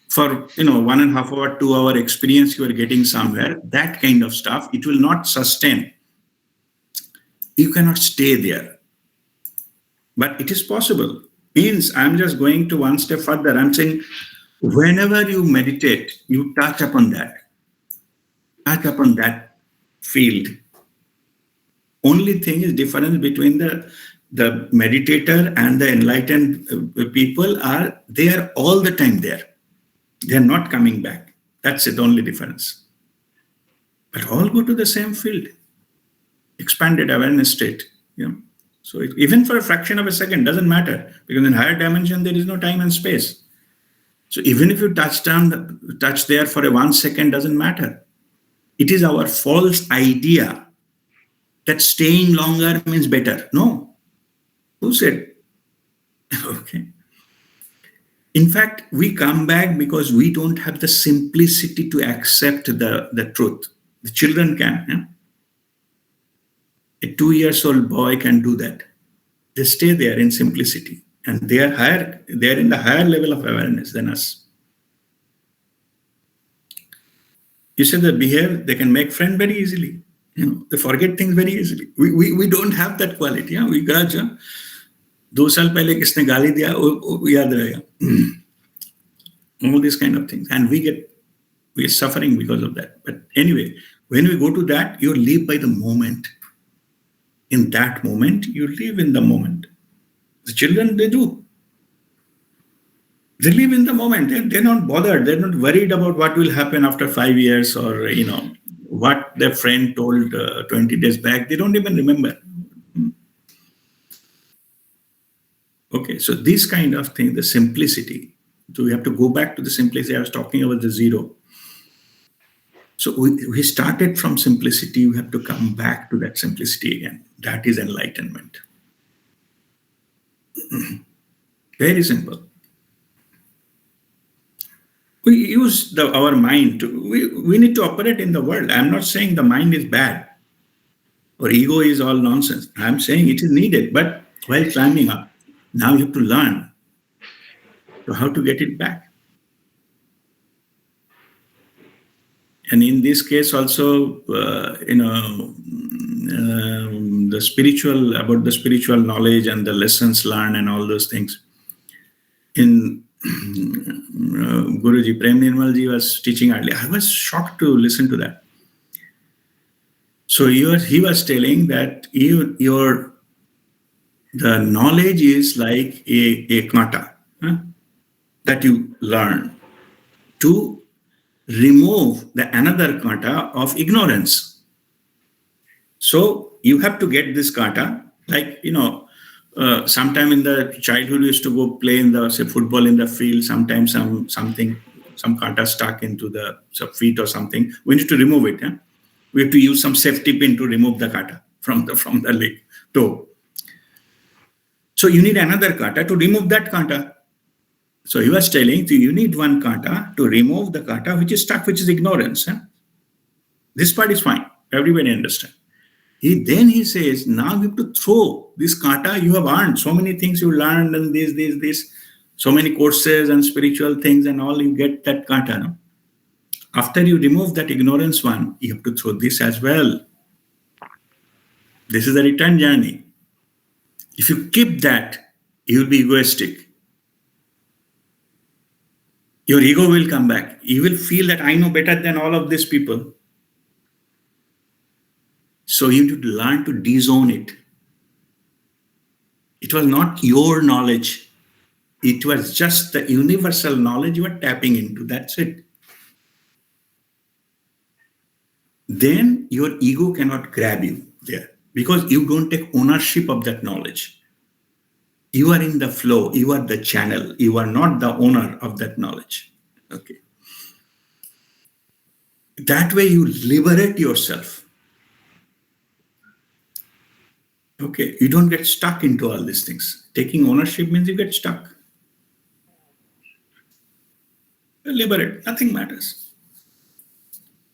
for 1.5 hour, 2 hour experience you are getting somewhere. That kind of stuff. It will not sustain. You cannot stay there. But it is possible. Means I'm just going to one step further. I'm saying whenever you meditate, you touch upon that field. Only thing is difference between the meditator and the enlightened people are they are all the time there. They are not coming back. That's it, only difference. But all go to the same field, expanded awareness state. So even for a fraction of a second doesn't matter because in higher dimension there is no time and space. So even if you touch there for a 1 second doesn't matter. It is our false idea that staying longer means better. No. Who said? Okay. In fact, we come back because we don't have the simplicity to accept the truth. The children can. A 2-year-old boy can do that. They stay there in simplicity. And they are in the higher level of awareness than us. You said that they can make friends very easily. They forget things very easily. We don't have that quality. We grudge. 2 साल पहले किसने गाली दिया वो याद रहेगा. All these kind of things. And we are suffering because of that. But anyway, when we go to that, you live by the moment. In that moment, you live in the moment. The children, they do. They live in the moment. They're not bothered. They're not worried about what will happen after 5 years or, what their friend told 20 days back. They don't even remember. Okay, so this kind of thing, the simplicity. So we have to go back to the simplicity. I was talking about the zero. So we started from simplicity. We have to come back to that simplicity again. That is enlightenment. Very simple. We use our mind we need to operate in the world. I'm not saying the mind is bad or ego is all nonsense. I'm saying it is needed, but while climbing up, now you have to learn how to get it back. And in this case also, the spiritual knowledge and the lessons learned and all those things. In Guruji, Prem Nirmalji was teaching earlier. I was shocked to listen to that. So he was telling that the knowledge is like a kata that you learn to remove the another kata of ignorance. So you have to get this kata, like, sometime in the childhood we used to go play in the football in the field. Sometimes some kata stuck into the feet or something. We need to remove it. We have to use some safety pin to remove the kata from the leg toe. So you need another kata to remove that kata. So he was telling you need one kata to remove the kata which is stuck, which is ignorance. This part is fine. Everybody understand. Then he says, now you have to throw this kata you have earned. So many things you learned and this, so many courses and spiritual things and all, you get that kata. No? After you remove that ignorance one, you have to throw this as well. This is the return journey. If you keep that, you will be egoistic. Your ego will come back. You will feel that I know better than all of these people. So you need to learn to disown it. It was not your knowledge. It was just the universal knowledge you were tapping into. That's it. Then your ego cannot grab you there because you don't take ownership of that knowledge. You are in the flow. You are the channel. You are not the owner of that knowledge. Okay. That way you liberate yourself. Okay. You don't get stuck into all these things. Taking ownership means you get stuck. Liberate. Nothing matters.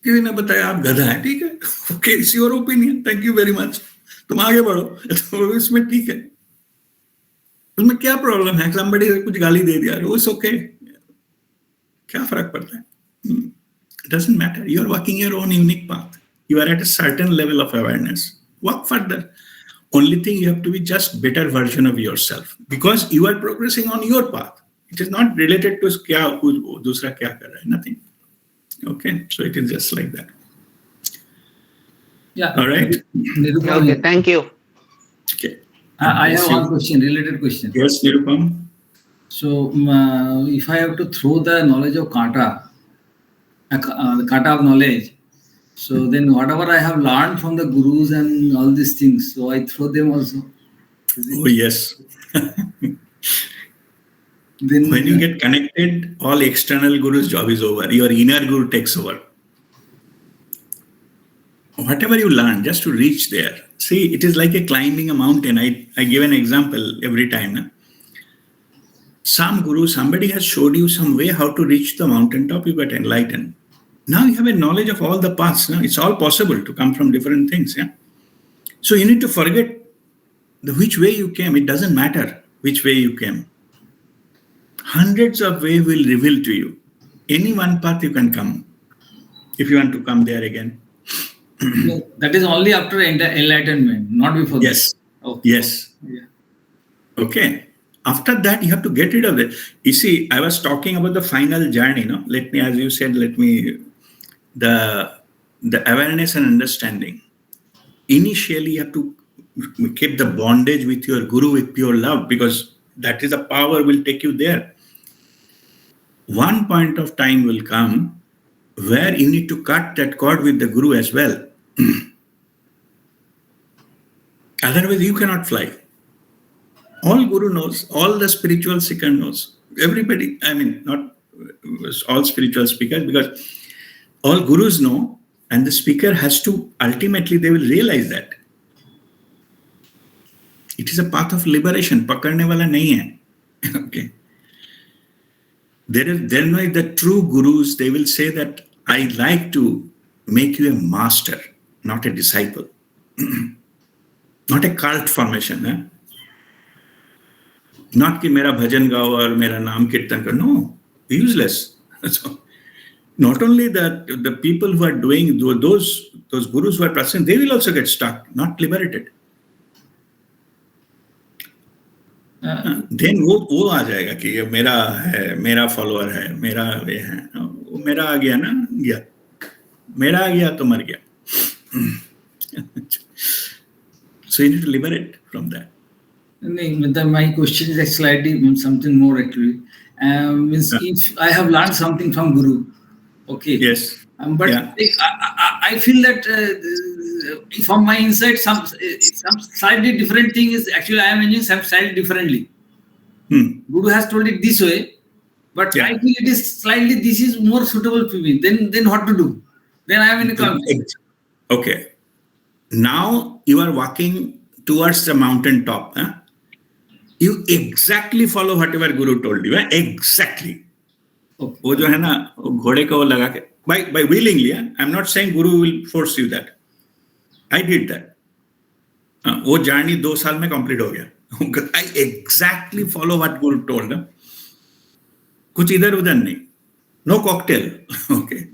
किसी ने बताया आप गधा है, ठीक है, okay, it's your opinion, thank you very much, तुम आगे बढ़ो, तो इसमें ठीक है, उसमें क्या प्रॉब्लम है, somebody कुछ गाली दे दिया, वो इट्स ओके, क्या फर्क पड़ता है, it doesn't matter, you are walking your own unique path, you are at a certain level of awareness, walk further, only thing you have to be just better version of yourself, because you are progressing on your path, it is not related to क्या दूसरा क्या कर रहा है, nothing. Okay, so it is just like that. Yeah. All right. Okay, thank you. Okay. I have one question, related question. Yes, Nirupam. So, if I have to throw the knowledge of kata, the kata of knowledge, so then whatever I have learned from the gurus and all these things, so I throw them also. Oh, yes. Then when you get connected, all external guru's job is over. Your inner guru takes over. Whatever you learn, just to reach there. See, it is like a climbing a mountain. I give an example every time. Na? Some guru, somebody has showed you some way how to reach the mountaintop, you get enlightened. Now you have a knowledge of all the paths. Now it's all possible to come from different things. Yeah. So you need to forget which way you came. It doesn't matter which way you came. Hundreds of ways will reveal to you. Any one path you can come. If you want to come there again. That is only after enlightenment, not before. Yes. Okay. Yes. Yeah. Okay. After that, you have to get rid of it. You see, I was talking about the final journey. No, let me, as you said, the awareness and understanding. Initially, you have to keep the bondage with your guru with pure love, because that is the power will take you there. One point of time will come where you need to cut that cord with the guru as well. Otherwise, you cannot fly. All guru knows, all the spiritual seeker knows. Everybody, I mean, not all spiritual speakers, because all gurus know, and the speaker has to, ultimately, they will realize that. It is a path of liberation. Pakadne wala nahi hai. Okay. There are the true gurus, they will say that I like to make you a master, not a disciple. Not a cult formation. Eh? Not कि मेरा भजन गाओ और मेरा नाम कीर्तन करो. No, useless. So, not only that, the people who are doing, those gurus who are present, they will also get stuck, not liberated. Then वो आ जाएगा कि ये मेरा है, मेरा फॉलोअर है, मेरा ये है, वो मेरा आ गया ना, गया, मेरा आ गया तो मर गया. So you need to liberate from that. My question is slightly something more actually. Means if I have learned something from guru, okay. Yes. But yeah. I feel that from my inside, some slightly different thing is actually I am managing some slightly differently. Guru has told it this way, but I feel it is slightly, this is more suitable for me. Then what to do? Then I am in a conflict. Okay. Now you are walking towards the mountain top. Huh? You exactly follow whatever Guru told you. Exactly. वो जो है ना घोड़े को लगा के by willingly. I'm not saying Guru will force you that. I did that. वो journey 2 साल में complete हो गया. I exactly follow what Guru told. कुछ इधर उधर नहीं. No cocktail. Okay.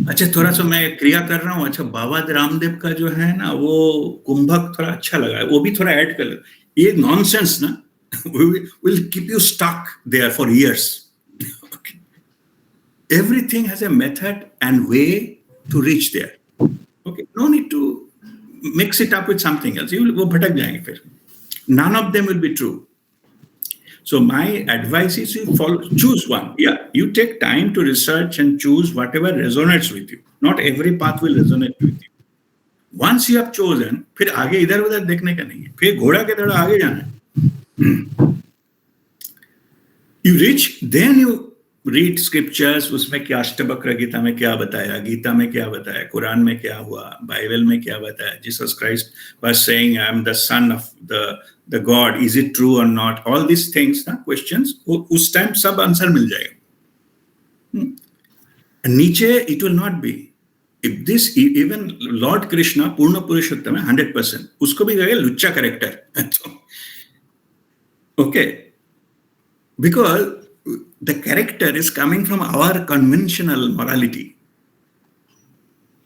अच्छा थोड़ा सा मैं क्रिया कर रहा हूँ. अच्छा बाबा रामदेव का जो है ना वो कुंभक थोड़ा अच्छा लगा है. वो भी थोड़ा ऐड कर लो. ये nonsense ना. will keep you stuck there for years. Okay. Everything has a method and way to reach there. Okay. No need to mix it up with something else. वो भटक जाएंगे फिर. None of them will be true. So my advice is you choose one. Yeah, you take time to research and choose whatever resonates with you. Not every path will resonate with you. Once you have chosen, फिर आगे इधर उधर देखने का नहीं है. फिर घोड़ा के तरह आगे जाना है. You reach, then you read scriptures. उसमें क्या अष्टवक्र गीता में क्या बताया, गीता में क्या बताया, कुरान में क्या हुआ, बाइबल में क्या बताया. Jesus Christ was saying, I am the son of the God. Is it true or not? All these things, ना questions. उस time सब आंसर मिल जाएगा. नीचे it will not be. If this, even Lord Krishna, Purna Purushottam है 100%. उसको भी कहेगा लुच्चा character. Okay. Because the character is coming from our conventional morality.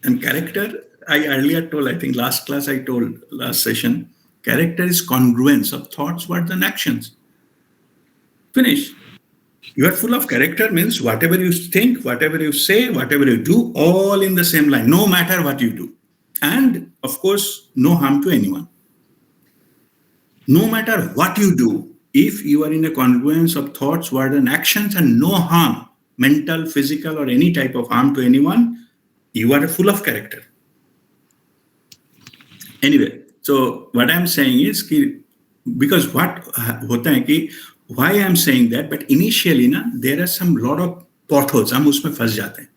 And character, I earlier told, I think last class I told, last session, character is congruence of thoughts, words, and actions. Finish. You are full of character means whatever you think, whatever you say, whatever you do, all in the same line, no matter what you do. And of course, no harm to anyone. No matter what you do, if you are in a congruence of thoughts, words, and actions, and no harm, mental, physical, or any type of harm to anyone, you are full of character. Anyway, so what I'm saying is, because what hota hai ki, why I'm saying that, but initially there are some lot of potholes, hum usme phas jate hain.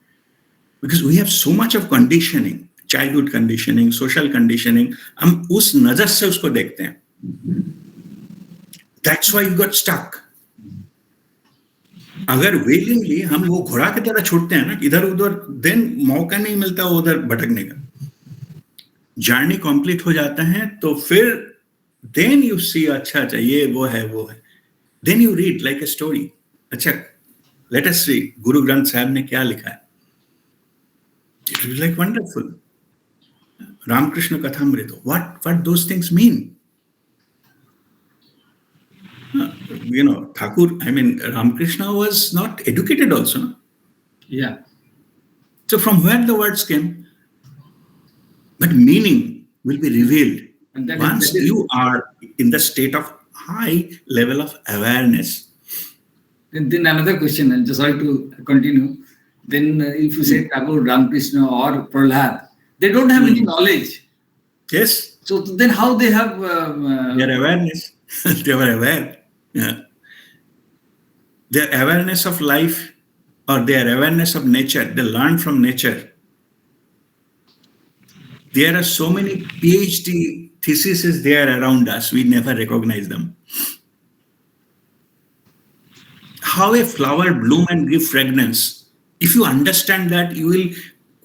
Because we have so much of conditioning, childhood conditioning, social conditioning, hum us nazar se usko dekhte hain. That's why you got stuck. अगर willingly हम वो घोड़ा की तरह छोड़ते हैं ना इधर उधर, then मौका नहीं मिलता उधर भटकने का. जर्नी कंप्लीट हो जाता है तो फिर then you see अच्छा ये वो है. Then you read like a story. अच्छा, let us see Guru Granth साहब ने क्या लिखा है. It was like wonderful. Ramakrishna कथामृत. What those things mean? You know, Thakur, I mean, Ramakrishna was not educated also. No? Yeah. So from where the words came, but meaning will be revealed once you are in the state of high level of awareness. Then another question, and just sorry to continue. Then if you say Thakur, Ramakrishna or Prahlad, they don't have any knowledge. Yes. So then how they have... their awareness. They were aware. Yeah. Their awareness of life or their awareness of nature, they learn from nature. There are so many PhD theses there around us, we never recognize them. How a flower bloom and give fragrance. If you understand that, you will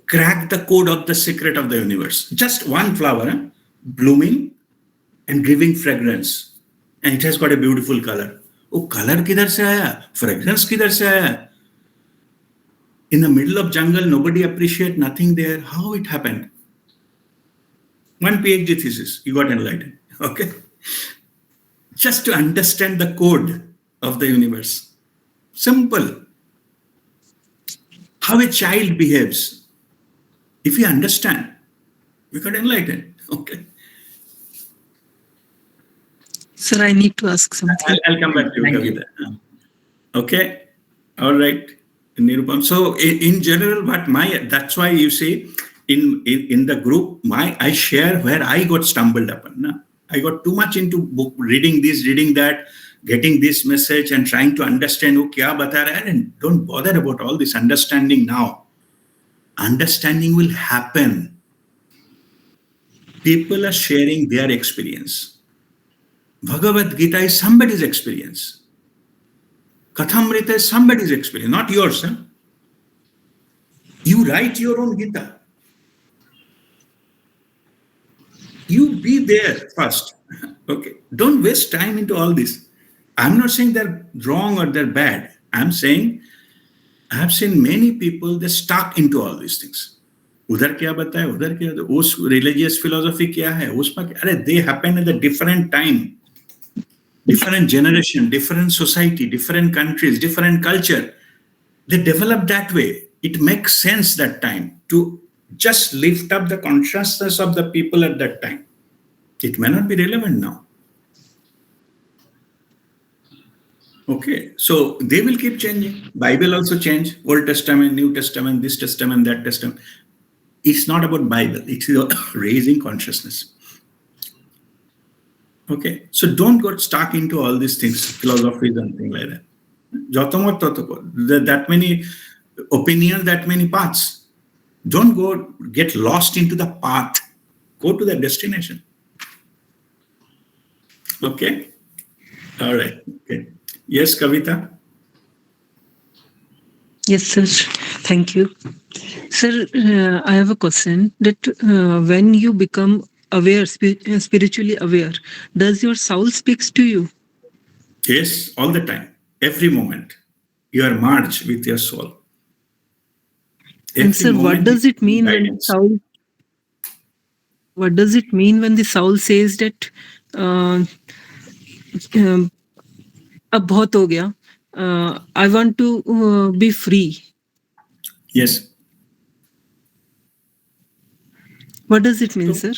crack the code of the secret of the universe. Just one flower blooming and giving fragrance. And it has got a beautiful color. Oh, color kidhar se aaya? Fragrance kidhar se aaya? In the middle of jungle, nobody appreciate nothing there. How it happened? One PhD thesis, you got enlightened. Okay? Just to understand the code of the universe. Simple. How a child behaves. If you understand, you got enlightened. Okay? Sir, I need to ask something. I'll come back to you, Kavita. Okay? All right. Nirupam. So in general, that's why you see in the group, I share where I got stumbled upon. Na? I got too much into book, reading this, reading that, getting this message and trying to understand kya bata raha hai, and don't bother about all this understanding now. Understanding will happen. People are sharing their experience. Bhagavad Gita is somebody's experience. Kathamrita is somebody's experience, not yours. Huh? You write your own Gita. You be there first. Okay. Don't waste time into all this. I'm not saying they're wrong or they're bad. I'm saying I have seen many people, they're stuck into all these things. Udhar kya bataya, udhar kya, us religious philosophy kya hai, usma kya, they happen at a different time. Different generation, different society, different countries, different culture. They develop that way. It makes sense that time to just lift up the consciousness of the people at that time. It may not be relevant now. Okay, so they will keep changing. Bible also change. Old Testament, New Testament, this Testament, that Testament. It's not about Bible. It's raising consciousness. Okay, so don't get stuck into all these things, philosophies and things like that. That many opinions, that many paths. Don't go get lost into the path. Go to the destination. Okay. All right. Okay. Yes, Kavita. Yes, sir. Thank you. Sir, I have a question that when you become aware, spiritually aware, does your soul speaks to you? Yes, all the time, every moment. You are merged with your soul. And sir, what does it mean when the soul? What does it mean when the soul says that अब बहुत हो गया, I want to be free? Yes. What does it mean, sir?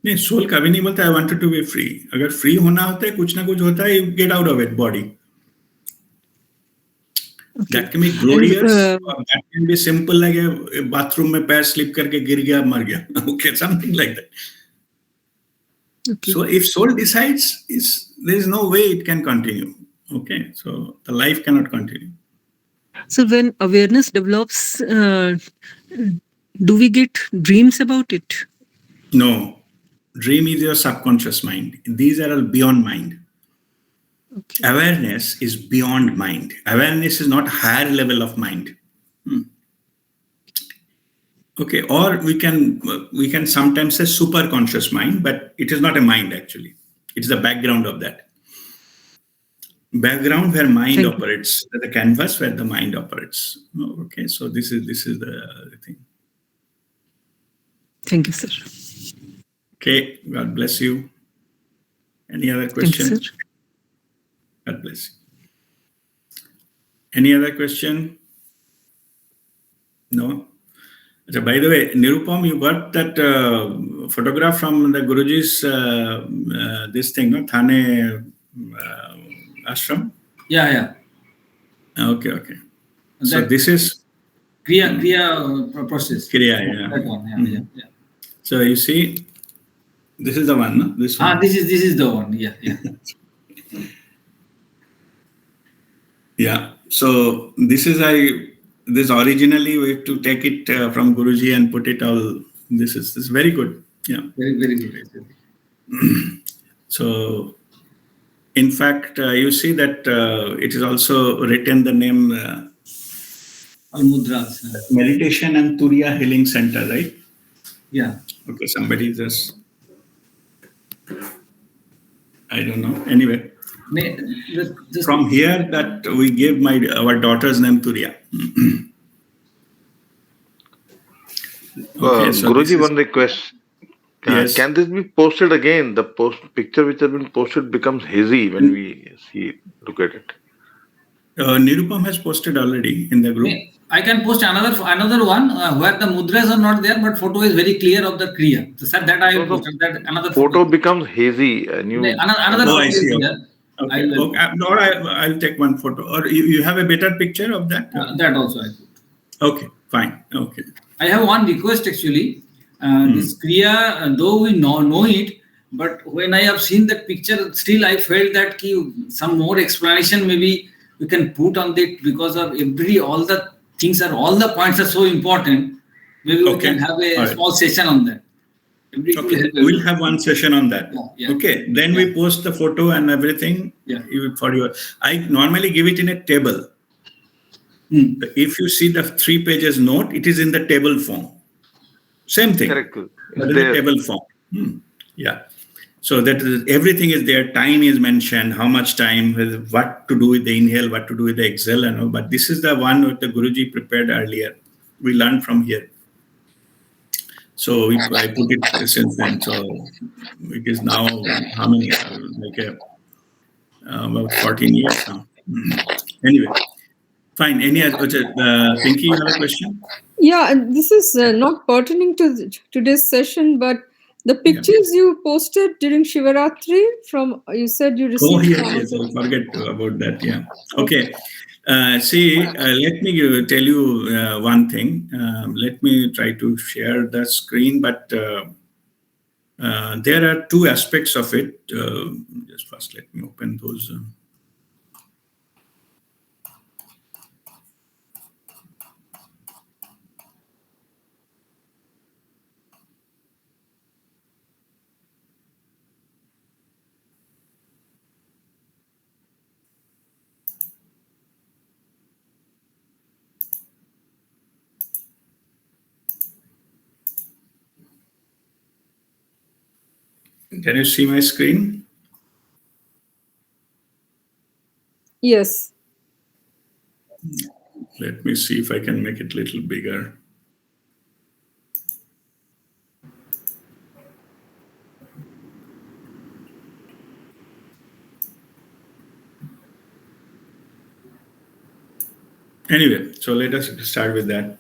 नहीं, soul कभी नहीं बोलता I wanted to be free. अगर free होना होता है, कुछ ना कुछ होता है, you get out of it, body. Okay. That can be glorious, or that can be simple, like a bathroom में पैर slip करके गिर गया, मर गया. Okay, something like that. Okay. So if soul decides, there is no way it can continue. Okay, so the life cannot continue. So when awareness develops, do we get dreams about it? No. Dream is your subconscious mind. These are all beyond mind. Okay. Awareness is beyond mind. Awareness is not higher level of mind. Okay, or we can sometimes say super conscious mind, but it is not a mind actually. It's the background of that. Background where mind operates, the canvas where the mind operates. Okay, so this is the thing. Thank you, sir. Okay, God bless you. Any other question? Thank you, sir. God bless you. Any other question? No? By the way, Nirupam, you got that photograph from the Guruji's this thing, no? Thane ashram? Yeah. Okay. So this is Kriya process. Kriya, yeah. That one, yeah. So you see, this is the one, no? This one. This is the one, yeah. Yeah. So this originally we have to take it from Guruji and put it all. This is very good. Yeah. Very, very good. So, in fact, you see that it is also written the name Mudras. Meditation and Turiya Healing Center, right? Yeah. Okay, somebody just, I don't know. Anyway, from here that we gave our daughter's name Turiya. Okay, so Guruji, one request. Yes. Can this be posted again? The picture which has been posted becomes hazy when we look at it. Nirupam has posted already in the group. I can post another one where the mudras are not there, but photo is very clear of the Kriya. So that I posted. That another photo becomes hazy. Another photo I see. is there. Okay. I'll take one photo. Or you have a better picture of that? That also I put. Okay, fine. Okay. I have one request actually. This Kriya, though we know it, but when I have seen that picture, still I felt that some more explanation maybe we can put on it, because of all the points are so important. Maybe we can have a small session on that. Okay, we'll have one session on that. Yeah. Okay, then we post the photo and everything. Yeah. I normally give it in a table. If you see the 3 pages note, it is in the table form. Same thing. Correct. But in the table form. Yeah. So that everything is there. Time is mentioned. How much time? What to do with the inhale? What to do with the exhale? And all. But this is the one that the Guruji prepared earlier. We learned from here. So I put it since then. So it is now how many? About 14 years now. Anyway, Fine. Any other, Pinky, you have a question? Yeah, and this is not pertaining to today's session, but the pictures you posted during Shivaratri from, you said you received. Oh, yes. I forget about that. Yeah. Okay. See, let me tell you one thing. Let me try to share the screen, but there are two aspects of it. Just first, let me open those. Can you see my screen? Yes. Let me see if I can make it a little bigger. Anyway, so let us start with that.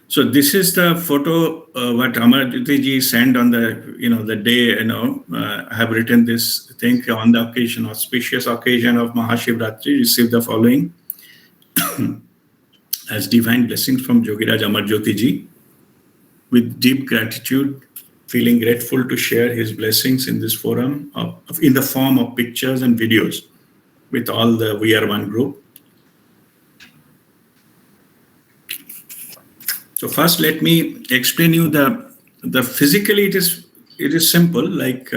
So this is the photo what Amarjyoti ji sent on the day, I have written this thing on the occasion, auspicious occasion of Mahashivratri, received the following as divine blessings from Jogiraj Amarjyoti ji. With deep gratitude, feeling grateful to share his blessings in this forum in the form of pictures and videos with all the WeAreOne group. So first, let me explain you the physically it is simple. Like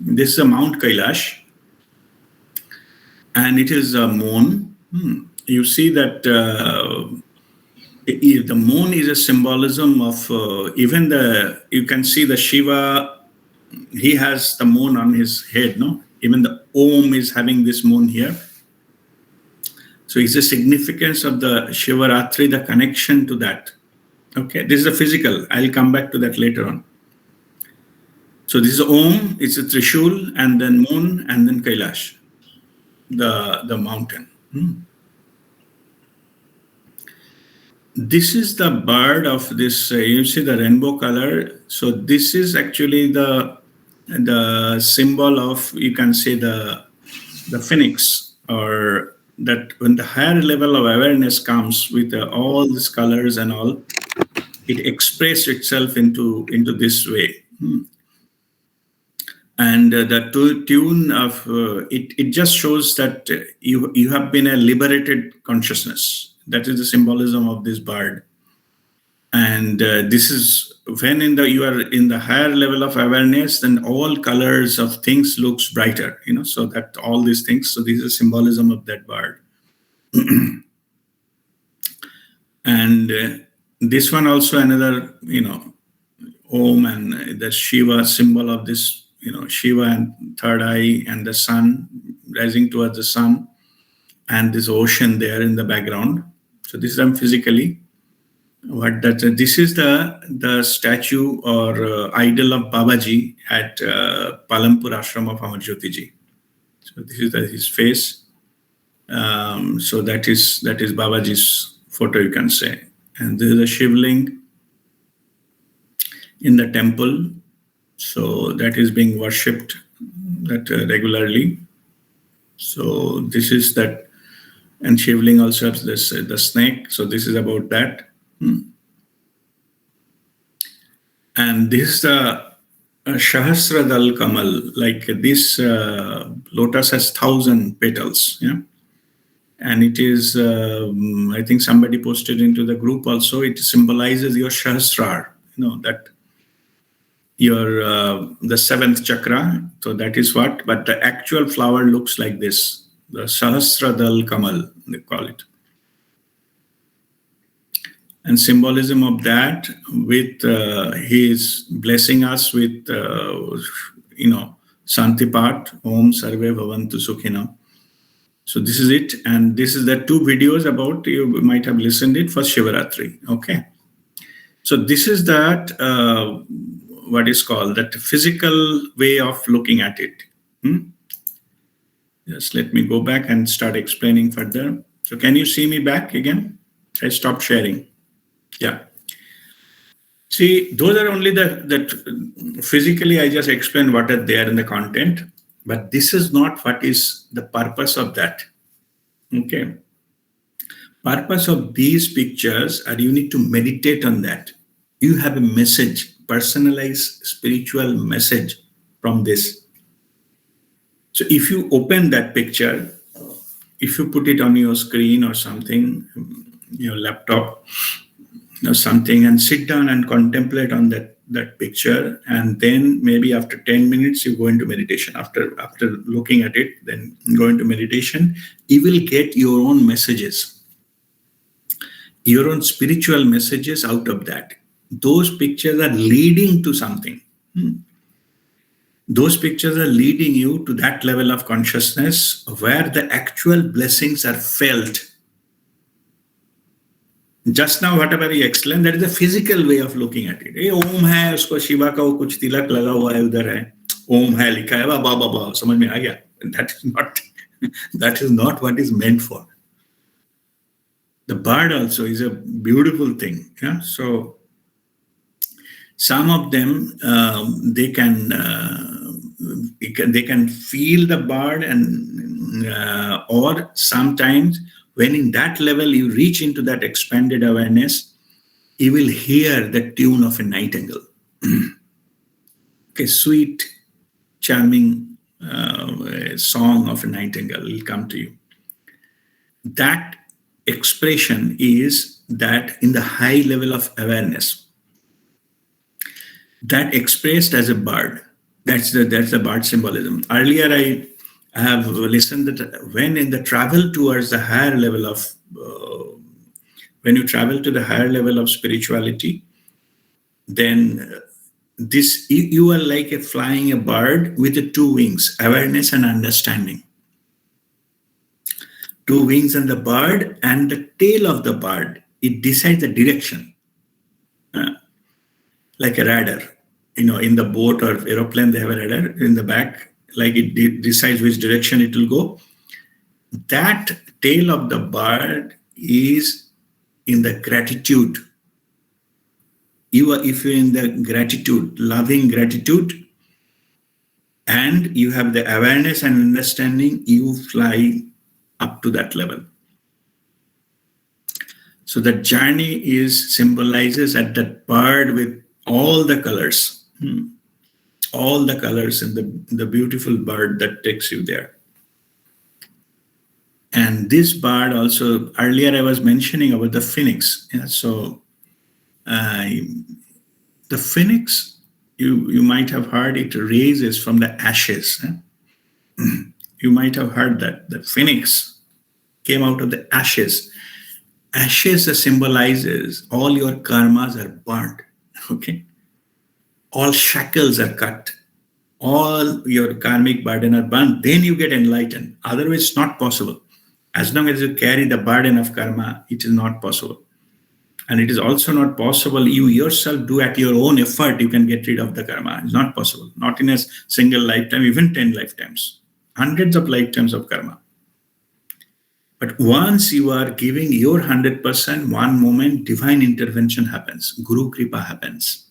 this is a Mount Kailash, and it is a moon. You see that the moon is a symbolism of even you can see the Shiva. He has the moon on his head. No, even the Om is having this moon here. So it's the significance of the Shivaratri, the connection to that. Okay, this is a physical. I'll come back to that later on. So this is Om, it's a Trishul, and then moon, and then Kailash, the mountain. This is the bird of this, you see the rainbow color. So this is actually the symbol of, you can say the phoenix, or that when the higher level of awareness comes with all these colors and all, it expresses itself into this way. And the tune of it just shows that you have been a liberated consciousness. That is the symbolism of this bird. And this is when you are in the higher level of awareness, then all colors of things looks brighter, so that all these things. So this is symbolism of that bird. And this one also another, Om, and the Shiva symbol of this, Shiva and third eye and the sun rising towards the sun, and this ocean there in the background. So this is physically what that. This is the statue or idol of Babaji at Palampur Ashram of Amarjyoti ji. So this is his face. So that is Babaji's photo, you can say. And this is a Shivling in the temple. So that is being worshipped regularly. So this is that, and Shivling also has this the snake. So this is about that. And this is the Sahasradal Kamal. Like this lotus has 1,000 petals. Yeah. And it is, I think somebody posted into the group also, it symbolizes your Sahasrar, that your the seventh chakra. So that is what, but the actual flower looks like this, the Sahasradal Kamal, they call it. And symbolism of that with he is blessing us with, Santipat, Om Sarve Bhavantu Sukhina. So this is it, and this is the two videos about, you might have listened it for Shivaratri. Okay, so this is that what is called that physical way of looking at it. Just let me go back and start explaining further. So can you see me back again? I stopped sharing. Yeah. See, those are only the physically, I just explained what are there in the content, but this is not what is the purpose of that. Okay. Purpose of these pictures are you need to meditate on that. You have a message, personalized spiritual message from this. So if you open that picture, if you put it on your screen or something, your laptop or something, and sit down and contemplate on that picture, and then maybe after 10 minutes you go into meditation. After looking at it, then go into meditation. You will get your own messages, your own spiritual messages out of that. Those pictures are leading to something. Those pictures are leading you to that level of consciousness where the actual blessings are felt. Just now, whatever you explained, that is a physical way of looking at it. ओम है, उसको शिवा का वो कुछ तिलक लगा हुआ है उधर है. ओम है लिखा है, बा बा बा, समझ में आ गया? That is not what is meant for. The bird also is a beautiful thing. Yeah. So some of them they can feel the bird, and or sometimes when in that level you reach into that expanded awareness, you will hear the tune of a nightingale. Okay, sweet, charming song of a nightingale will come to you. That expression is that in the high level of awareness, that expressed as a bird. That's the bird symbolism. Earlier I have listened that when in the travel towards the higher level of, when you travel to the higher level of spirituality, then this you are like flying a bird with the two wings, awareness and understanding. Two wings on the bird, and the tail of the bird, it decides the direction. Like a radar. In the boat or aeroplane, they have a radar in the back, like it decides which direction it will go. That tail of the bird is in the gratitude. If you're in the gratitude, loving gratitude, and you have the awareness and understanding, you fly up to that level. So the journey symbolizes at that bird with all the colors. All the colors in the beautiful bird that takes you there. And this bird also, earlier I was mentioning about the phoenix. Yeah, so the phoenix, you might have heard it raises from the ashes. You might have heard that the phoenix came out of the ashes. Ashes symbolizes all your karmas are burnt. Okay. All shackles are cut, all your karmic burden are burnt, then you get enlightened. Otherwise, it's not possible. As long as you carry the burden of karma, it is not possible. And it is also not possible you yourself do at your own effort, you can get rid of the karma. It's not possible. Not in a single lifetime, even 10 lifetimes. Hundreds of lifetimes of karma. But once you are giving your 100%, one moment, divine intervention happens. Guru Kripa happens.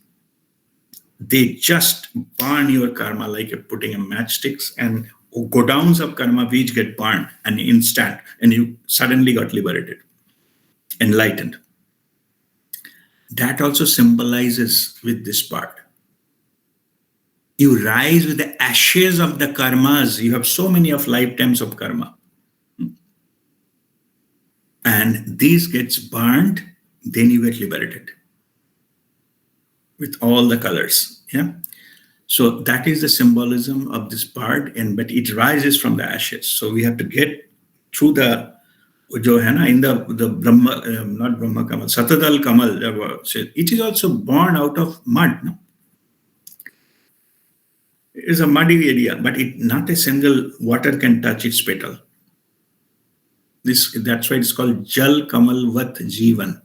They just burn your karma like putting a matchsticks, and godowns of karma which get burned and instant, and you suddenly got liberated, enlightened. That also symbolizes with this part. You rise with the ashes of the karmas. You have so many of lifetimes of karma. And these gets burned, then you get liberated. With all the colors, yeah. So that is the symbolism of this bird, but it rises from the ashes. So we have to get through the, in the Brahma, not Brahma Kamal, Satadal Kamal. It is also born out of mud. No? It is a muddy area, but not a single water can touch its petal. That's why it's called Jal Kamal Vat Jivan.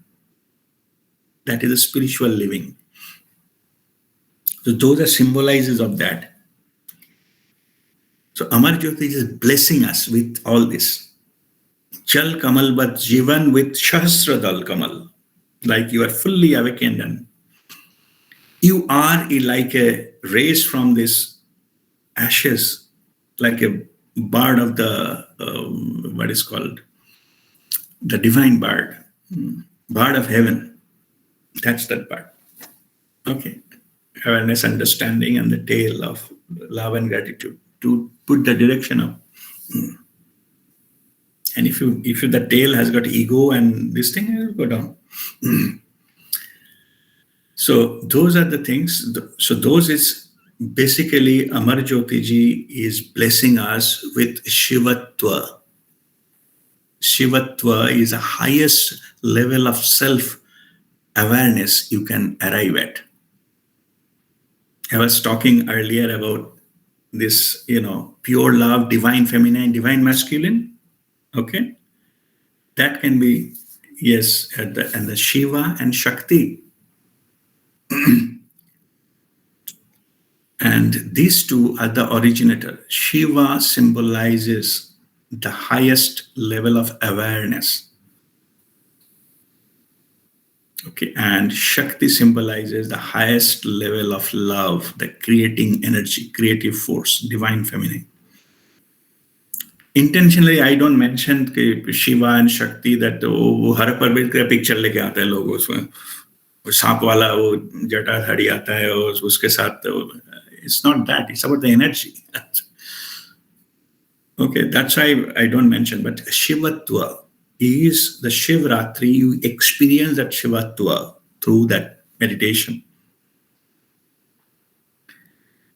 That is a spiritual living. So those are symbolizes of that. So Amar Jyoti is blessing us with all this. Chal Kamal Bat Jivan with Shahasradal Kamal. Like you are fully awakened and you are like a race from this ashes, like a bird of the, what is called, the divine bird, bird of heaven. That's that bird. Okay. Awareness, understanding, and the tail of love and gratitude to put the direction of. And if the tail has got ego and this thing, it will go down. So those are the things. So those is basically Amar Jyoti ji is blessing us with Shivatva. Shivatva is the highest level of self-awareness you can arrive at. I was talking earlier about this, pure love, divine feminine, divine masculine. Okay. That can be, yes, and the Shiva and Shakti. And these two are the originator. Shiva symbolizes the highest level of awareness. Okay, and Shakti symbolizes the highest level of love, the creating energy, creative force, divine feminine. Intentionally, I don't mention Shiva and Shakti that वो हर पर का picture लेके आते हैं लोग उसमें सांप वाला वो जटाधारी आता है और उसके साथ it's not that, it's about the energy. Okay, that's why I don't mention, but Shivatva is the Shivratri. You experience that Shivatva through that meditation.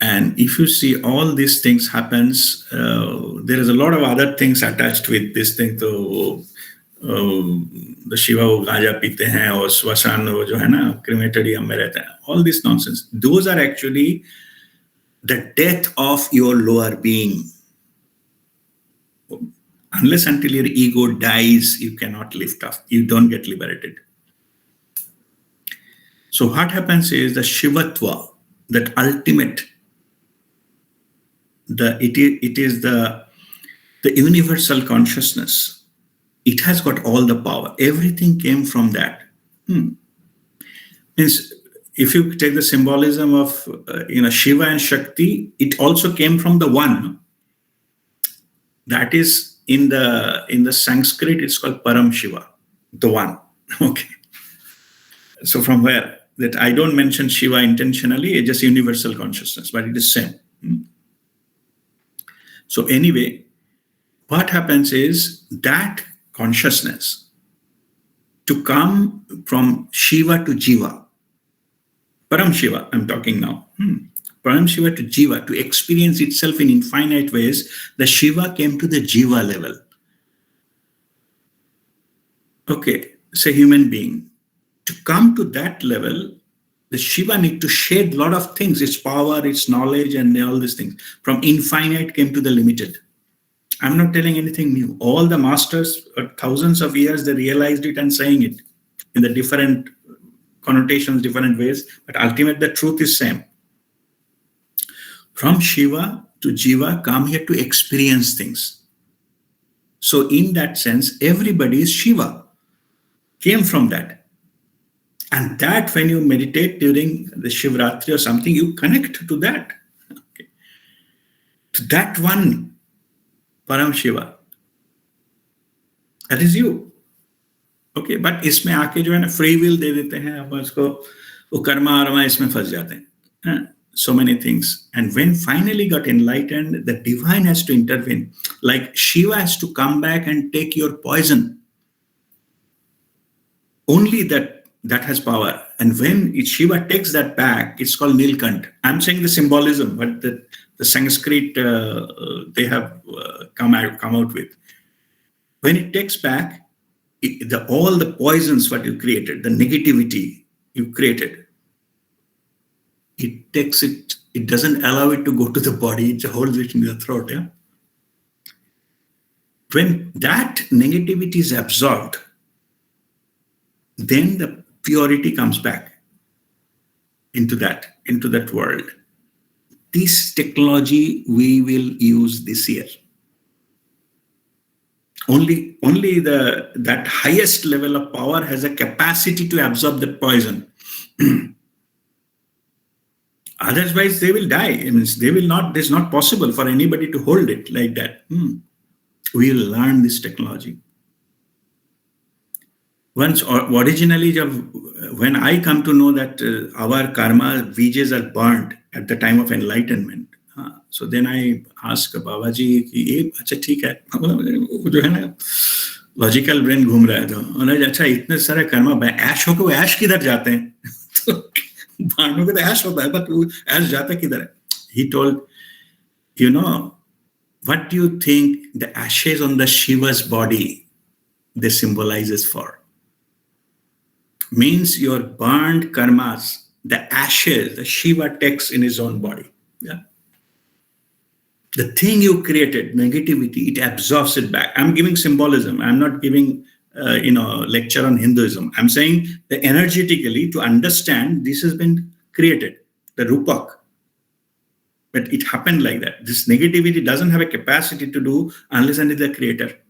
And if you see all these things happens, there is a lot of other things attached with this thing. So the Shiva वो गांजा पीते हैं और श्मशान वो जो है ना क्रिमेटोरियम में रहते हैं. All this nonsense. Those are actually the death of your lower being. Unless until your ego dies, you cannot lift off. You don't get liberated. So what happens is the Shivatva, that ultimate, it is the universal consciousness. It has got all the power. Everything came from that. Means if you take the symbolism of Shiva and Shakti, it also came from the one. That is in the Sanskrit, it's called Param Shiva, the one. Okay. So from where? That I don't mention Shiva intentionally, it's just universal consciousness, but it is same. So anyway, what happens is that consciousness to come from Shiva to Jiva, Param Shiva, I'm talking now. Param Shiva to Jiva, to experience itself in infinite ways, the Shiva came to the Jiva level. Okay, say human being. To come to that level, the Shiva need to shed a lot of things, its power, its knowledge, and all these things. From infinite came to the limited. I'm not telling anything new. All the masters, thousands of years, they realized it and saying it in the different connotations, different ways, but ultimately the truth is same. From Shiva to Jiva, come here to experience things. So in that sense, everybody is Shiva, came from that. And that when you meditate during the Shivratri or something, you connect to that. Okay. To that one, Param Shiva. That is you. Okay, but इसमें आके जो है ना free will दे देते हैं अब उसको वो कर्मा अर्मा इसमें फंस जाते हैं. So many things. And when finally got enlightened, the divine has to intervene. Like Shiva has to come back and take your poison. Only that has power. And when Shiva takes that back, it's called Nilkant. I'm saying the symbolism, but the Sanskrit they have come out with. When it takes back, all the poisons what you created, the negativity you created, it takes it, it doesn't allow it to go to the body, it holds it in the throat. Yeah? When that negativity is absorbed, then the purity comes back into that world. This technology we will use this year. Only that highest level of power has a capacity to absorb the poison. Otherwise, they will die. It means they will not. It's not possible for anybody to hold it like that. We will learn this technology. Once originally, when I come to know that our karma vijays are burnt at the time of enlightenment, so then I ask Babaji कि ये अच्छा ठीक है, जो है ना logical brain घूम रहा है तो उन्हें अच्छा इतने सारे कर्मा ऐश होकर वो ऐश किधर जाते हैं तो बाणों के तो ऐश होता है बट वो ऐश जाता किधर है. He told, you know, what do you think the ashes on the Shiva's body they symbolizes for? Means your burned karmas, the ashes, the Shiva takes in his own body. Yeah. The thing you created, negativity, it absorbs it back. I'm giving symbolism. I'm not giving, lecture on Hinduism. I'm saying that energetically to understand this has been created, the rupak. But it happened like that. This negativity doesn't have a capacity to do unless and the creator.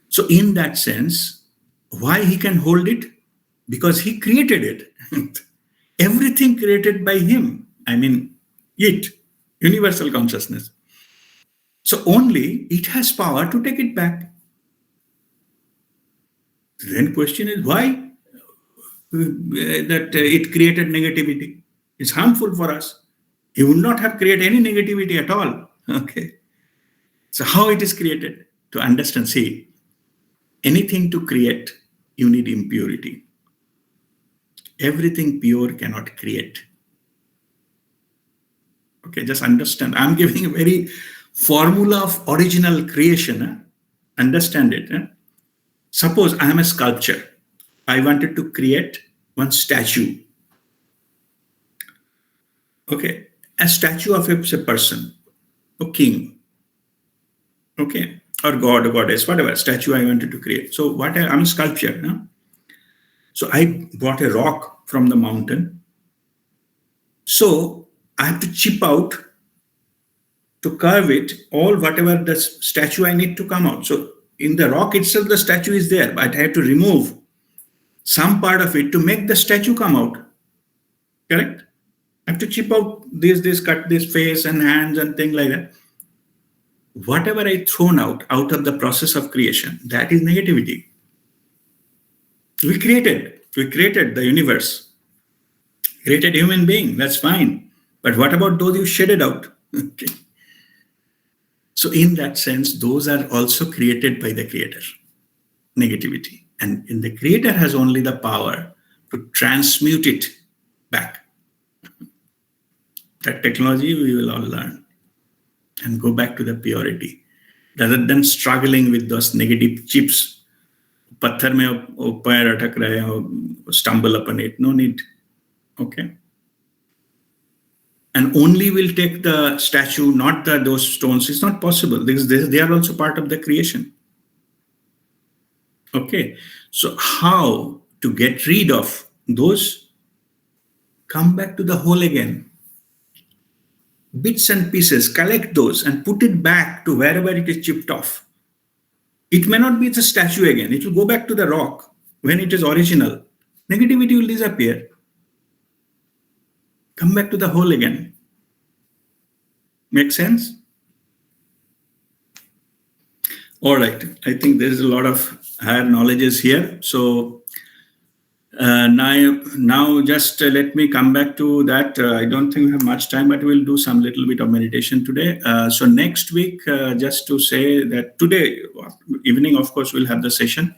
So in that sense, why he can hold it? Because he created it. Everything created by him. I mean, it. Universal consciousness. So only it has power to take it back. Then question is why that it created negativity? It's harmful for us. It would not have created any negativity at all. Okay. So how it is created? To understand, see, anything to create, you need impurity. Everything pure cannot create. Okay, just understand. I'm giving a very formula of original creation. Understand it. Suppose I am a sculptor. I wanted to create one statue. Okay, a statue of a person, a king. Okay, or god or goddess, whatever statue I wanted to create. So I'm a sculptor. So I bought a rock from the mountain. So I have to chip out to carve it, all whatever the statue I need to come out. So in the rock itself, the statue is there, but I have to remove some part of it to make the statue come out. Correct? I have to chip out this, cut this face and hands and things like that. Whatever I thrown out of the process of creation, that is negativity. We created the universe, created human being, that's fine. But what about those you shedded out? Okay. So in that sense, those are also created by the creator, negativity. And the creator has only the power to transmute it back. That technology we will all learn and go back to the purity. Rather than struggling with those negative chips, patthar mein pair atak rahe hain, stumble upon it, no need. Okay. And only will take the statue, not those stones. It's not possible because they are also part of the creation. Okay, so how to get rid of those? Come back to the whole again. Bits and pieces, collect those and put it back to wherever it is chipped off. It may not be the statue again. It will go back to the rock when it is original. Negativity will disappear. Come back to the whole again. Make sense? All right. I think there is a lot of higher knowledges here. So now just let me come back to that. I don't think we have much time, but we'll do some little bit of meditation today. So next week, just to say that today evening, of course, we'll have the session.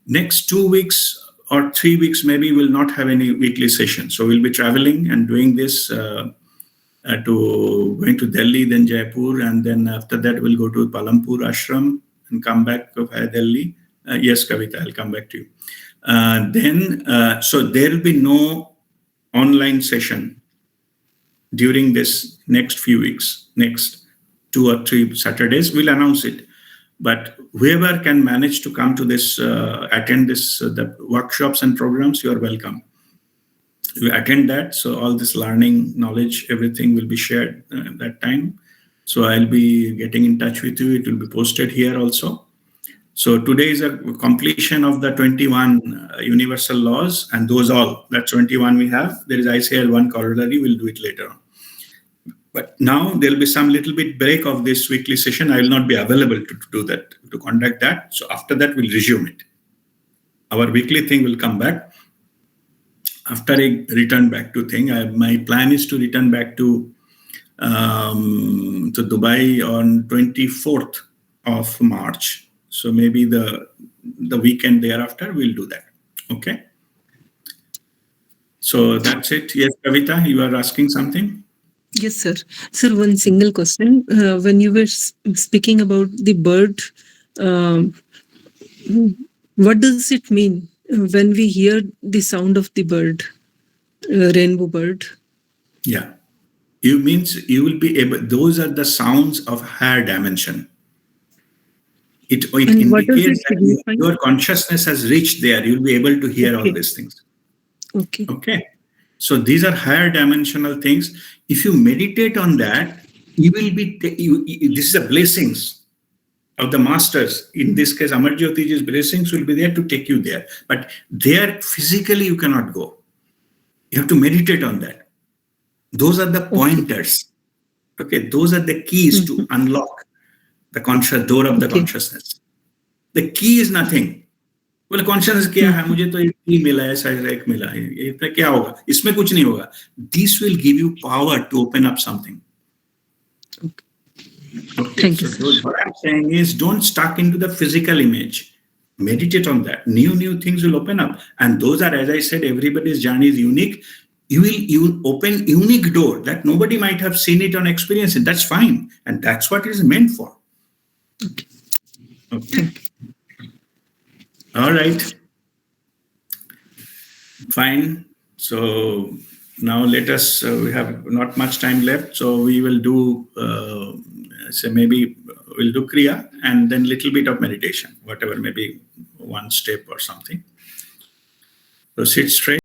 Next 2 weeks or 3 weeks, maybe we'll not have any weekly session. So we'll be traveling and doing this going to Delhi, then Jaipur, and then after that we'll go to Palampur Ashram and come back via Delhi. Yes, Kavita, I'll come back to you. So there will be no online session during this next few weeks, next 2 or 3 Saturdays. We'll announce it. But whoever can manage to come to this, attend this, the workshops and programs, you are welcome. You attend that. So all this learning, knowledge, everything will be shared at that time. So I'll be getting in touch with you. It will be posted here also. So today is a completion of the 21 universal laws, and those all, that's 21 we have. There is ICL 1 corollary, we'll do it later on. But now there'll be some little bit break of this weekly session. I will not be available to do that, to conduct that. So after that, we'll resume it. Our weekly thing will come back. After I return back to thing, my plan is to return back to Dubai on 24th of March. So maybe the weekend thereafter, we'll do that. Okay. So that's it. Yes, Kavita, you are asking something? Yes, sir. Sir, one single question. When you were speaking about the bird, what does it mean when we hear the sound of the bird, rainbow bird? Yeah. You means you will be able, those are the sounds of higher dimension. It indicates that your consciousness has reached there. You'll be able to hear all these things. Okay. So these are higher dimensional things. If you meditate on that, you will be, this is the blessings of the masters. In this case, Amar Jyotiji's blessings will be there to take you there. But there, physically, you cannot go. You have to meditate on that. Those are the pointers. Okay. Those are the keys to unlock the conscious door of the consciousness. The key is nothing. Well, consciousness क्या है? मुझे तो एक मिला है, शायद एक मिला है. इसमें क्या होगा? इसमें कुछ नहीं होगा. This will give you power to open up something. Okay. Thank you. So what I'm saying is, don't stuck into the physical image. Meditate on that. New things will open up, and those are, as I said, everybody's journey is unique. You will open unique door that nobody might have seen it or experienced it. That's fine, and that's what it is meant for. Okay. All right. Fine. So now let us, we have not much time left. So we will do, maybe we'll do Kriya and then little bit of meditation, whatever, maybe one step or something. So sit straight.